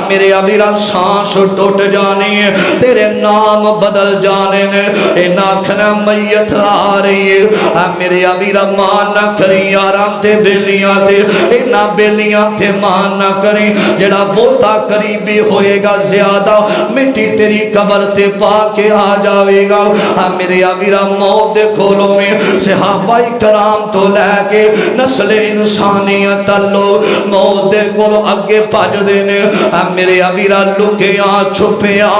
A: میرے ابیرا سانس ٹوٹ جانی ہے تیرے نام بدل جانے نے ان آکھنا میت آ رہی ہے میرے ابیرا مان نہ کری آرام تے بیلیاں تے اینا بیلیاں تے مان نہ کری جڑا بوتا قریبی ہوئے گا زیادہ مٹی تیری قبر تے پا کے آ جاوے گا میرے ابیرا موت دے کھولوں میں صحابہ کرام تو لے کے نسل انسانیت لو موت دے کھولوں اگے پاج دینے میرے ابیرا لکیاں چھپیاں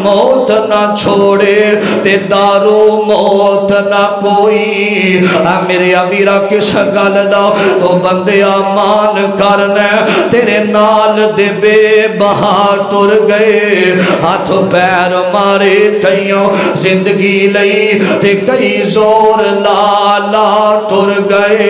A: موت نہ چھوڑے تے دارو موت نہ کوئی میرے ابیرا کس گل دا تو بندے مان کرنے تیرے نال دے بے بہا ٹر گئے ہاتھ پیر مارے کئیوں زندگی لئی تے کئی زور لالا ٹر گئے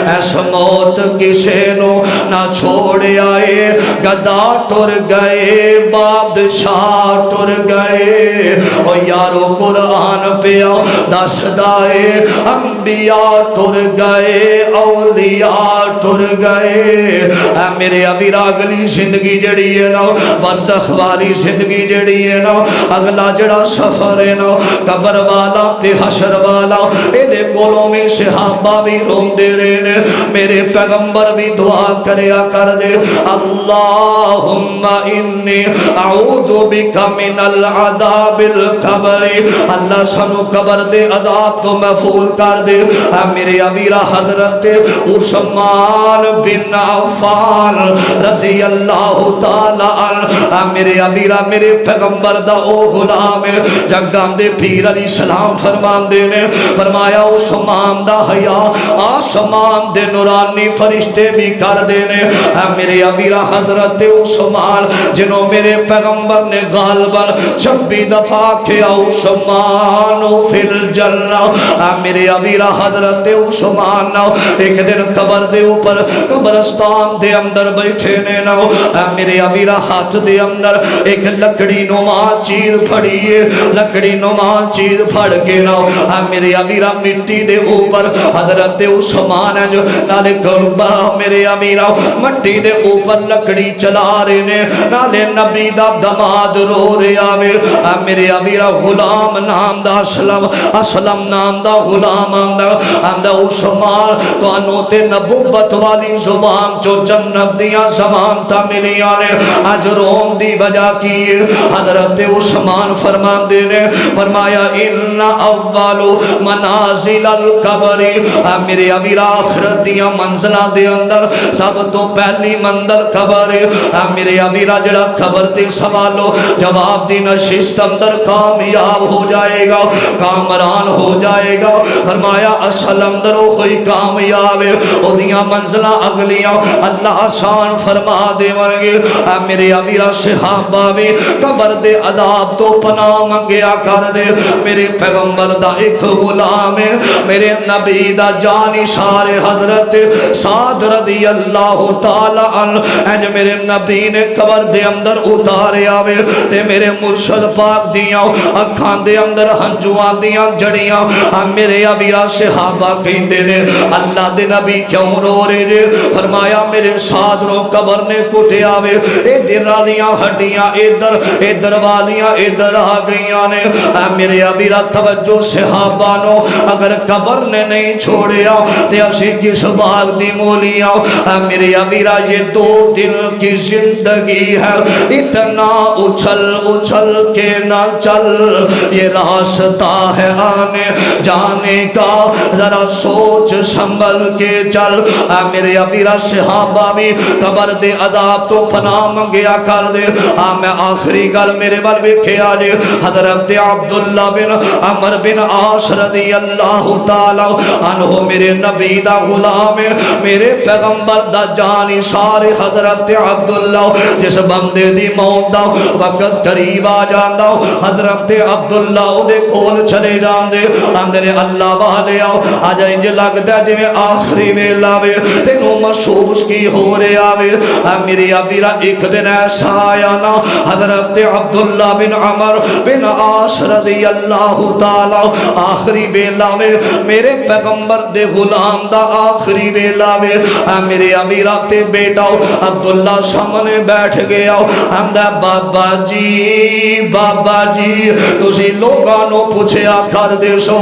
A: ایس موت کسے نو نہ چھوڑے آئے گدا ٹر گئے بادشاہ ٹر گئے او یارو قرآن پیا دس دائے انبیاء ٹر گئے اولیاء ٹر گئے میرے ابیرا اگلی زندگی جڑی ہے نا برزخ والی زندگی جڑی ہے نا اگلا جڑا سفر ہے نا قبر والا تے حشر والا اے دے کولوں میں صحابہ بھی روم دے رہے میرے پیغمبر بھی دعا کریا کر دے اللہم انی اعوذ بک من العذاب القبر اللہ سنو قبر دے عذاب تو محفوظ کر دے میرے ابیرا حضرت عثمان بن عفان رضی اللہ تعالی عنہ میرے ابیرا میرے پیغمبر دا او غلام جگام دے پیر علیہ السلام فرمان دے نے فرمایا عثمان دا حیا آسمان دے نورانی فرشتے بھی کر دے نے میرے ابیرا حضرت عثمان جنہوں میرے پیغمبر نے غالباً 26 دفعہ کیا عثمان فی الجنہ میرے ابیرا حضرت عثمان ایک دن قبر دے اوپر قبرستان دے اندر بیٹھے نے میرے ابیرا ہاتھ دے اندر ایک لکڑی نما چیز پھڑی ہے لکڑی نما چیز پھڑ کے میرے ابیرا مٹی دے اوپر حضرت عثمان جو نالے گربا میرے ابیرا مٹی دے اوپر لکڑی چلا رہے نے نالے نبی دا دماد رو رہے آوے میرے ابیرا غلام نام دا اسلم نام دا غلام آمدہ عثمان تو انوتے نبوت والی زبان جو جنت دیا زمان تا ملی آنے آج روم دی بجا کی حضرت عثمان فرمان دے نے فرمایا ان اولو منازل القبر میرے ابیرا آخرت دیا منزلہ دے اندر سب تو پہلی منزل قبر میرے ابیرا جڑا قبر دے سوالو جواب دی نشست اندر کامیاب ہو جائے گا کامران ہو جائے گا فرمایا اصل اندروں کوئی کامیاب ہے او دیاں منزلہ اگلیاں اللہ آسان فرما دے ورگے میرے ابیرا صحابہ بھی قبر دے عذاب تو پناہ منگیا کر دے میرے پیغمبر دا ایک غلام ہے میرے نبی دا جانی سارے حضرت سعد رضی اللہ تعالی عنہ انج میرے نبی نے قبر دے اندر اتارے آوے تے میرے مرشد پاک دیاں اکھان دے اندر ہنجواں دیاں جڑیاں میرے ابیرا صحابہ کہندے نے اللہ دے نبی کیوں رو رہے نے فرمایا میرے سادروں قبر نے کٹے آوے اے دن والیاں ہڈیاں ادھر والیاں ادھر آ گئیاں نے میرے ابیرا توجہ صحابہ نو اگر قبر نے نہیں چھوڑیا تے اسی کس باغ دی مولیاں میرے ابیرا یہ 2 دن کی زندگی ہے اتنا اچھل کے نہ چل یہ راستہ ہے آنے جانے کا ذرا سوچ سنبھل کے چل میرے ابیرا صحابہ بھی قبر دے عذاب تو پناہ منگیا کر دے میں آخری گل میرے بل ویکھے آجے حضرت عبداللہ بن عمر بن عاص رضی اللہ تعالی عنہ میرے نبی دا غلام میرے پیغمبر دا جانی سارے حضرت عبداللہ جس بندے دی موت دا وقت قریب آ جاندا حضرت عبداللہ دے کول چلے جاندے آندے نے اللہ والے آؤ آج انج لگدا ہے جویں آخری ویلا وے تینوں محسوس کی ہو رہا وے میری ابیرا ایک دن ایسا آیا نا حضرت عبداللہ بن عمر بن عاص رضی اللہ تعالی آخری ویلا وے میرے پیغمبر دے غلام دا آخری ویلا وے میرے امیرہ تے بیٹا عبداللہ سامنے بیٹھ گیا آندہ بابا جی تسی لوگانو پوچھیا کر دے سو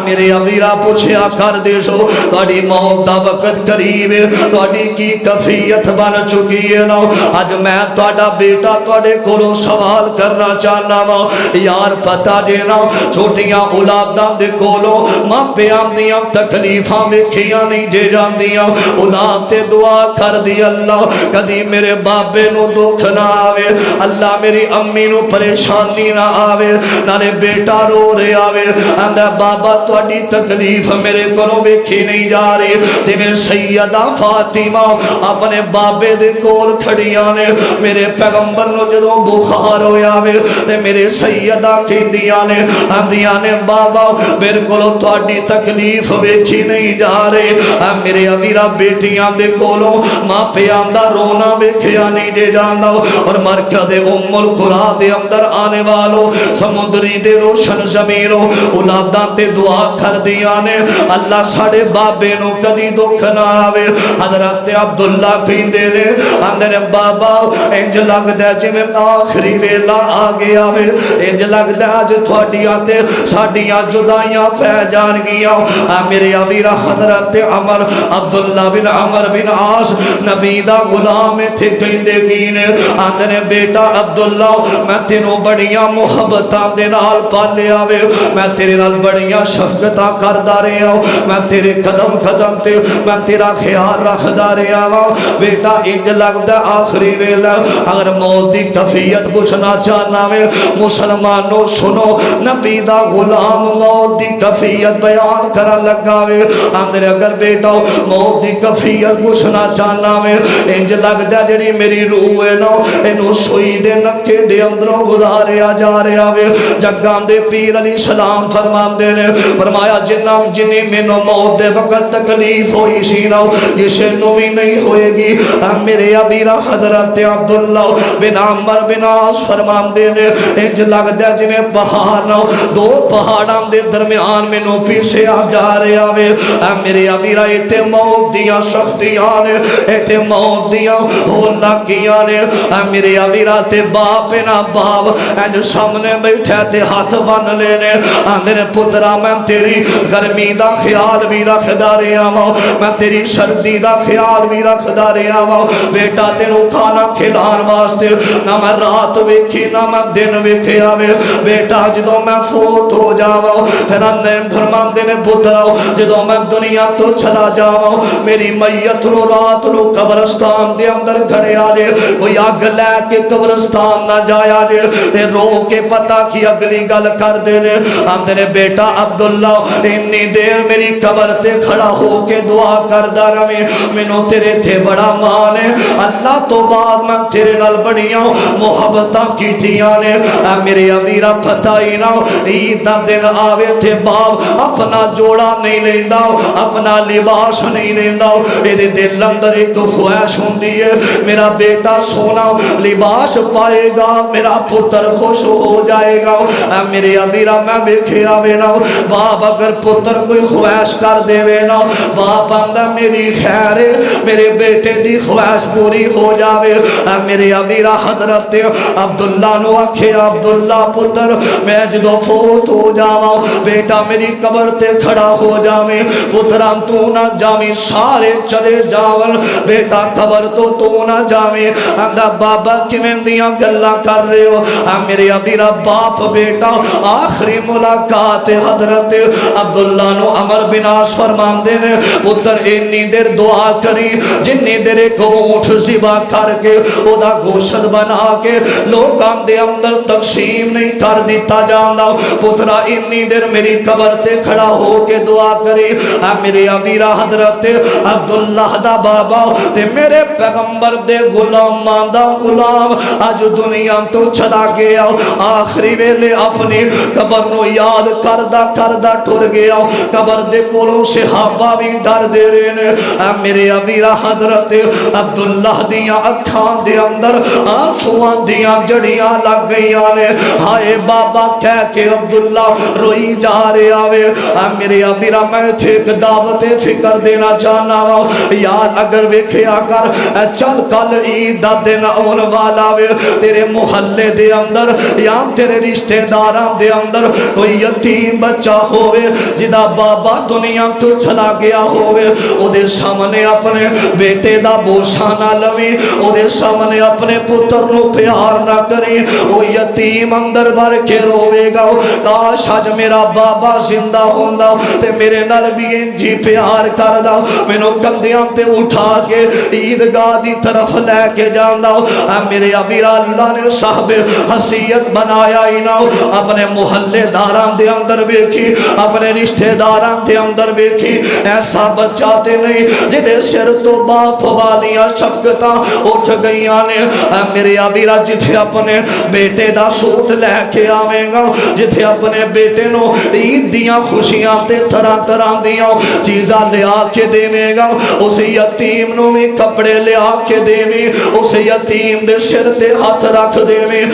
A: میرے امیرہ پوچھیا کر دے سو تھوڑی موت دا وقت قریب ہے تھوڑی کی کفیت بن چکی ہے نا آج میں تھوڑا بیٹا تھوڑے کولوں سوال کرنا چاہنا وا یار پتہ دینا چھوٹیاں اولاداں دے کولوں ماں پیاں دیاں تکلیفاں ویکھیاں نہیں جے جاندیاں اولاد تے دعا کر دی اللہ کدی میرے بابے نو دکھ نہ آوے اللہ میری امی نو پریشانی نہ آوے نالے بیٹا رو رہے آوے آندہ بابا تھوڑی تکلیف میرے کولوں ویکھی نہیں جا رہی تے میں سیدہ فاطمہ اپنے بابے دے کول کھڑیاں نے میرے پیغمبر نو جدوں بخار ہویا وے تے میرے سیدہ کہندیاں نے آندیاں نے بابا میرے کولوں تھوڑی تکلیف ویکھی نہیں جا رہی میرے امیرہ بیٹیاں دے کولوں ماں پیاں دا رونا ویکھیا نہیں دے جاندا اور مرکز ام القرا دے اندر آنے والوں سمندری دے روشن زمینوں اولاداں تے دعا کر دیاں نے اللہ ساڑے بابے نو کدی دکھ نہ آوے حضرت عبداللہ کہندے نے آندے نے بابا انج لگدا ہے جویں آخری ویلا آ گیا وے انج لگدا ہے اج تھوڑیاں تے ساڈیاں جدائیاں پہ جان گیاں میرے امیر حضرت عمر عبداللہ بن عمر بن عاص نبی دا غلام تھے کہندے کی نے آندے نے بیٹا عبداللہ میں تینوں بڑیاں محبتاں دے نال پالیا وے میں تیرے نال بڑیاں شفقتاں کردا رہیا میں تیرے قدم قدم تے میں تیرا خیال رکھدا رہیا وا بیٹا انج لگدا آخری ویلا اگر موت دی کفیت پوچھنا چاہنا وے مسلمانوں سنو نبی دا غلام موت دی کفیت بیان کرن لگا وے آندے اگر بیٹا موت دی کفیت پوچھنا چاہنا وے انج لگدا جڑی میری روح ہے نا اینو سوئی دے نکے دے اندروں گزاریا جا رہا وے جگاں دے پیر علیہ السلام فرماندے نے فرمایا جنی مینوں موت دے وقت تکلیف ہوئی سی نا کسے نو بھی نہیں ہوئے گی میرے امیرہ حضرت عبداللہ بن عمر بن عاص فرماندے نے انج لگدا جویں پہاڑ نو دو پہاڑاں دے درمیان مینوں پیچھے آ جا رہا وے میرے امیرہ ایتھے موت دیاں سختیاں نے ایتھے موت دیاں ہون لگیاں نے میرے امیرہ تے باپ نہ باپ انج سامنے بیٹھے تے ہاتھ بن لے نے آندے نے پترا میں تیری گرمی دا خیال بھی رکھدا رہیا وا میں تیری سردی دا خیال بھی رکھدا رہیا وا بیٹا تینوں کھانا کھلان واسطے نہ میں رات ویکھی نہ میں دن ویکھیا وے بیٹا جدوں میں فوت ہو جاواں پھر اندر فرماندے نے پترا جدوں میں دنیا تو چلا جاواں میری میت نو رات نو قبرستان دے اندر کھڑیا جے کوئی اگ لے کے قبرستان نہ جایا جے تے رو کے پتہ کی اگلی گل کر دے نے آندے نے بیٹا عبداللہ اتنی دیر میری قبر تے کھڑا ہو کے دعا کردا رہے مینوں تیرے تے بڑا مان ہے اللہ تو بعد میں تیرے نال بڑیاں محبتاں کیتیاں نے میرے امیرہ پتہ ہی نہ عید دا دن آوے تے باپ اپنا جوڑا نہیں لیندا اپنا لباس نہیں لیندا میرے دل اندر ایک خواہش ہوندی ہے میرا بیٹا سونا لباس پائے گا میرا پتر خوش ہو جائے گا میرے امیرہ میں ویکھیا وے نا باپ اگر پتر کوئی خواہش کر دے وے نا باپ آندا میری خیر ہے میرے بیٹے دی خواہش پوری ہو جاوے میرے امیرہ حضرت عبداللہ نو آکھے عبداللہ پتر میں جدو فوت ہو جاواں بیٹا میری قبر تے کھڑا ہو جاویں پترام تو نہ جاویں سارے چلے جاون بیٹا قبر تو نہ جاویں آندا بابا کیویں دیاں گلاں کر رہے ہو میرے امیرہ باپ بیٹا آخری ملاقات حضرت عبداللہ نو عمر بن عاص فرماندے نے پتر اتنی دیر دعا کری جنی دیر ایک اونٹ ذبح کر کے او دا گوشت بنا کے لوکاں دے اندر تقسیم نہیں کر دیتا جاندا پترا اتنی دیر میری قبر تے کھڑا ہو کے دعا کری میرے امیرہ حضرت عبداللہ دا بابا تے میرے پیغمبر دے غلام دا غلام آج دنیا تو چلا گیا آخری ویلے اپنی قبر نو یاد کردا کردا ٹر گیا قبر دے کولوں صحابہ بھی ڈر دے رہے نے میرے ابیرا حضرت عبداللہ دیاں اکھاں دے اندر آنسواں دیاں جڑیاں لگ گئیاں نے ہائے بابا کہہ کے عبداللہ روئی جا رہے آوے میرے ابیرا میں تھے ایک دعوت فکر دینا چاہنا وا یار اگر ویکھیا کر چل کل عید دا دن آن والا وے تیرے محلے دے اندر یا تیرے رشتہ داراں دے اندر کوئی یتیم بچہ ہوئے جدا بابا دنیا تو چلا گیا ہوئے او دے سامنے اپنے بیٹے دا بوسا نہ لوی او دے سامنے اپنے پتر نو پیار نہ کری او یتیم اندر بھر کے روے گا کاش آج میرا بابا زندہ ہوندا تے میرے نال بھی انجی پیار کردا مینوں کندھیاں تے اٹھا کے عیدگاہ دی طرف لے کے جاندا میرے ابیرا اللہ نے صاحب حیثیت بنایا ہی نہ اپنے محلے داراں دے اندر ویکھی اپنے رشتہ داراں دے اندر ویکھی ایسا بچہ تے نہیں جدے سر تو باپ والیاں شفقتاں اٹھ گئیاں نے میرے ابیرا جتھے اپنے بیٹے دا سوٹ لے کے آویں گا جتھے اپنے بیٹے نو عید دیاں خوشیاں تے طرح طرح دیاں چیزاں لے آ کے دیویں گا اس یتیم نو بھی کپڑے لے آ کے دیویں اس یتیم دے سر تے ہاتھ رکھ دیویں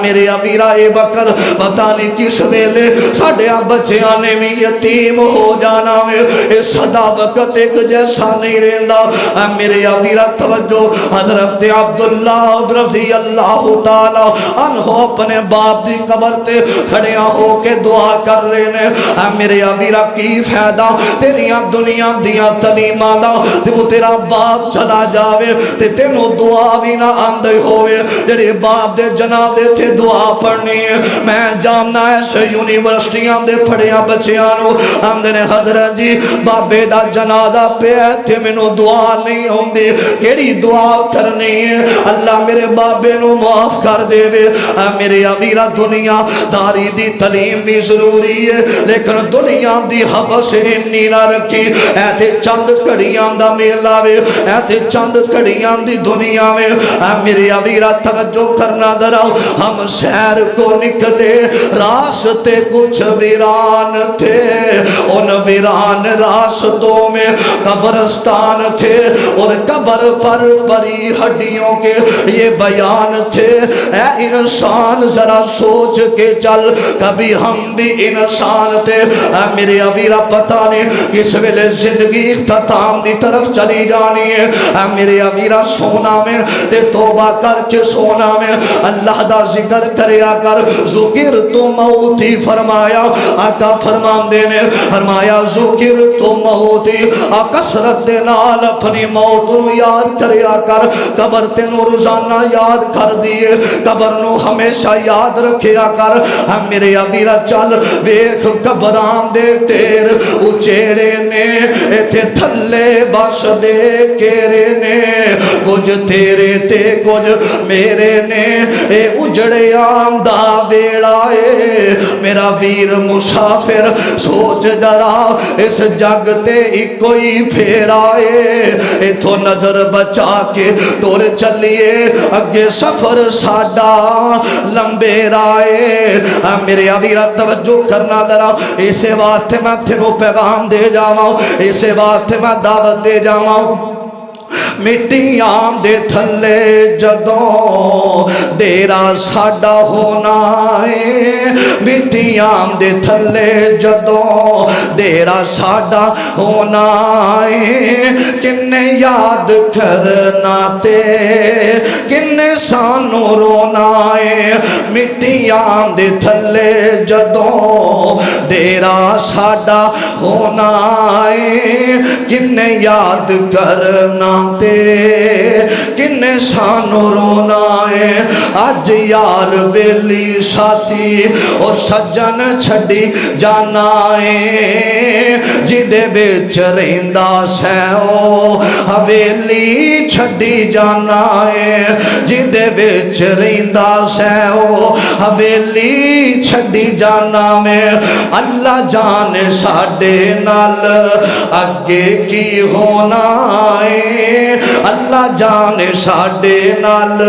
A: میرے ابیرا اے وقت پتہ نہیں کس ویلے ساڈے بچیاں نے بھی یتیم ہو جانا وے اے سدا وقت ایک جیسا نہیں رہندا میرے ابیرا توجہ حضرت عبداللہ رضی اللہ تعالی عنہ اپنے باپ دی قبر تے کھڑیاں ہو کے دعا کر رہے نے میرے ابیرا کی فائدہ تیریاں دنیا دیاں تعلیماں دا تے وہ تیرا باپ چلا جاوے تے تینوں دعا بھی نہ آندے ہوئے جڑے باپ دے جناب دے تھے دعا پڑھنی ہے میں جاننا ہے سے یونیورسٹیاں دے پڑھیاں بچیاں نو آندے نے حضرت جی بابے دا جنازہ پہ تے مینوں دعا نہیں ہوندی کیڑی دعا کرنی ہے اللہ میرے بابے نو معاف کر دے وے میرے ابیرا دنیا داری دی تعلیم بھی ضروری ہے لیکن دنیا دی حوث انی نہ رکھی اے تے چند گھڑیاں دا میلہ وے اے تے چند گھڑیاں دی دنیا میں میرے ابیرا توجہ کرنا ذرا ہم شہر کو نکلے راستے کچھ ویران تھے ان ویران راستوں میں قبرستان تھے اور قبر پر پری ہڈیوں کے یہ بیان تھے اے انسان ذرا سوچ کے چل کبھی ہم بھی انسان تھے میرے ابیرا پتہ نہیں کس ویلے زندگی اختتام دی طرف چلی جانی ہے میرے ابیرا سونا میں تے توبہ کر کے سونا میں اللہ دا ذکر کریا کر ذکر تو موتی فرمایا آقا فرمان دینے فرمایا ذکر تو موتی کثرت دے نال اپنی موت نو یاد کریا کر قبر تینو روزانہ یاد کر دیے قبر نو ہمیشہ یاد رکھیا کر میرے ابیرا چل ویکھ قبران دے ٹیر اچیڑے نے ایتھے تھلے بس دے کیرے نے کچھ تیرے تے کچھ میرے نے اے اجڑے آمدہ بیڑا اے میرا ویر مسافر سوچ ذرا اس جگ تے کوئی پھیرا اے تو نظر بچا کے ٹور چلیے اگے سفر ساڈا لمبے رائے میرے ابیرا توجہ کرنا ذرا اسے واسطے میں تینوں پیغام دے جاواں اسے واسطے میں دعوت دے جاواں مٹیاں دے تھلے جدوں ڈیرا ساڈا ہونا ہے مٹیاں دے تھلے جدوں ڈیرا ساڈا ہونا ہے کنے یاد کرنا تے کنے سانو رونا ہے مٹیاں دے تھلے جدوں ڈیرا ساڈا ہونا ہے کنے یاد کرنا تے کنے سانو رونا ہے اج یار بیلی ساتھی اور سجن چھڑی جانا ہے جدے وچ رہندا سہ او حویلی چھڈی جانا ہے جدے وچ رہندا سہ او حویلی چھڈی جانا میں اللہ جانے ساڈے نال اگے کی ہونا ہے اللہ جانے ساڈے نال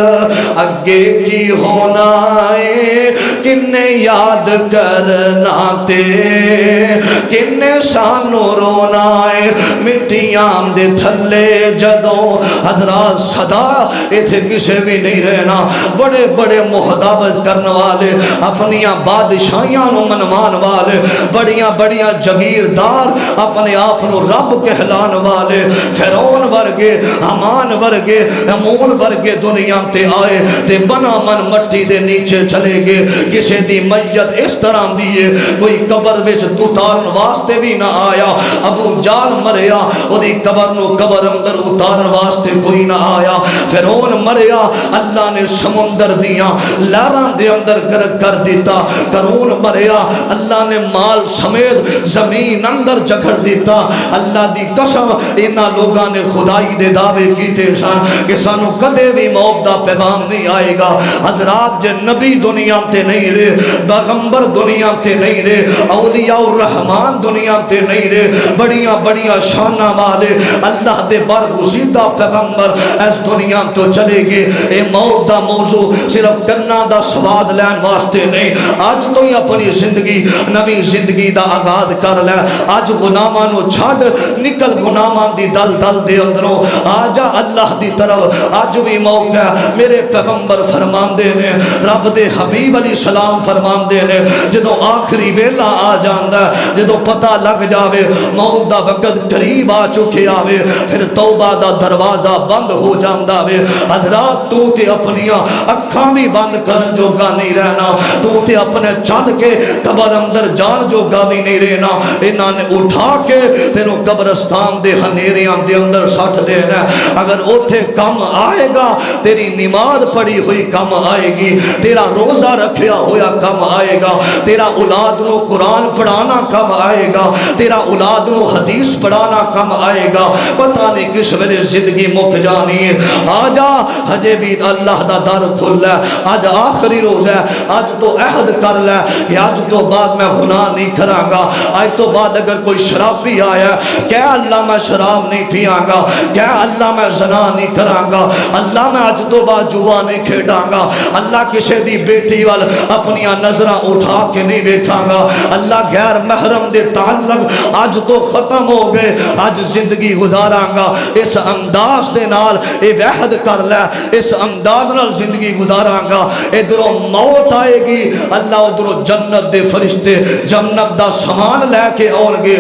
A: اگے کی ہونا ہے کنے یاد کرنا تے کنے سانو رونا ہے مٹیاں دے تھلے جدوں حضرات صدا ایتھے کسے بھی نہیں رہنا بڑے بڑے محتابت کرنے والے اپنیاں بادشاہیاں نو منوان والے بڑیاں بڑیاں جگیردار اپنے آپ نو رب کہلان والے فرعون ورگے حمان ورگے امون ورگے دنیا تے آئے تے بنا من مٹی دے نیچے چلے گے کسے دی میت اس طرح دیئے کوئی قبر وچ اتارن واسطے بھی نہ آیا ابو جال مریا او دی قبر نو قبر اندر اتارن واسطے کوئی نہ آیا فرعون مریا اللہ نے سمندر دیاں لاراں دے اندر کر دیتا قارون مریا اللہ نے مال سمیت زمین اندر جکڑ دیتا اللہ دی قسم انہاں لوگاں نے خدائی دے دعوے کیتے سن کہ سانو کدے بھی موت دا پیغام نہیں آئے گا حضرات جے نبی دنیا تے نہیں رہے پیغمبر دنیا تے نہیں رہے اولیاء الرحمن دنیا تے نہیں رہے بڑیاں بڑیاں شانہ والے اللہ دے برگزیدہ پیغمبر اس دنیا تو چلے گے اے موت دا موضوع صرف کرنا دا سواد لین واسطے نہیں آج تو ہی اپنی زندگی نوی زندگی دا آغاز کر لے آج گناہاں نو چھڈ نکل گناہاں دی دل دل دے اندروں آجا اللہ دی طرف آج بھی موقع ہے میرے پیغمبر فرماندے نے رب دے حبیب علیہ السلام فرماندے نے جدو آخری ویلا آ جاندا ہے جدو پتہ لگ جاوے موت دا وقت قریب آ چکے آوے پھر توبہ دا دروازہ بند ہو جاندا وے حضرات تو تے اپنیاں اکھاں بھی بند کرن جوگا نہیں رہنا تو تے اپنے چل کے قبر اندر جان جوگا بھی نہیں رہنا انہاں نے اٹھا کے تینوں قبرستان دے ہنیریاں دے اندر سٹ دینا اگر اوتھے کم آئے گا تیری نماز پڑھی ہوئی کم آئے گی تیرا روزہ رکھیا ہویا کم آئے گا تیرا اولاد نو قرآن پڑھانا کم آئے گا تیرا اولاد نو حدیث پڑھانا کم آئے گا پتہ نہیں کس ویلے زندگی مک جانی ہے آجا ہجے بھی اللہ دا در کھل ہے آج آخری روز ہے آج تو عہد کر لے کہ آج تو بعد میں گناہ نہیں کراں گا آج تو بعد اگر کوئی شرابی آیا کہ اللہ میں شراب نہیں پیاں گا کہ اللہ میں زنا نہیں کراں گا اللہ میں آج تو بعد جوا نہیں کھیڑاں گا اللہ کسی دی بیٹی وال اپنیاں نظرہ اٹھا کے نہیں بیٹھاں گا اللہ غیر محرم دے تعلق آج تو ختم ہو گئے آج زندگی گزاراں گا اس انداز دے نال اے وحد کر لے اس انداز نال زندگی گزاراں گا ادھروں موت آئے گی اللہ ادھروں جنت دے فرشتے جنت دا سامان لے کے آن گے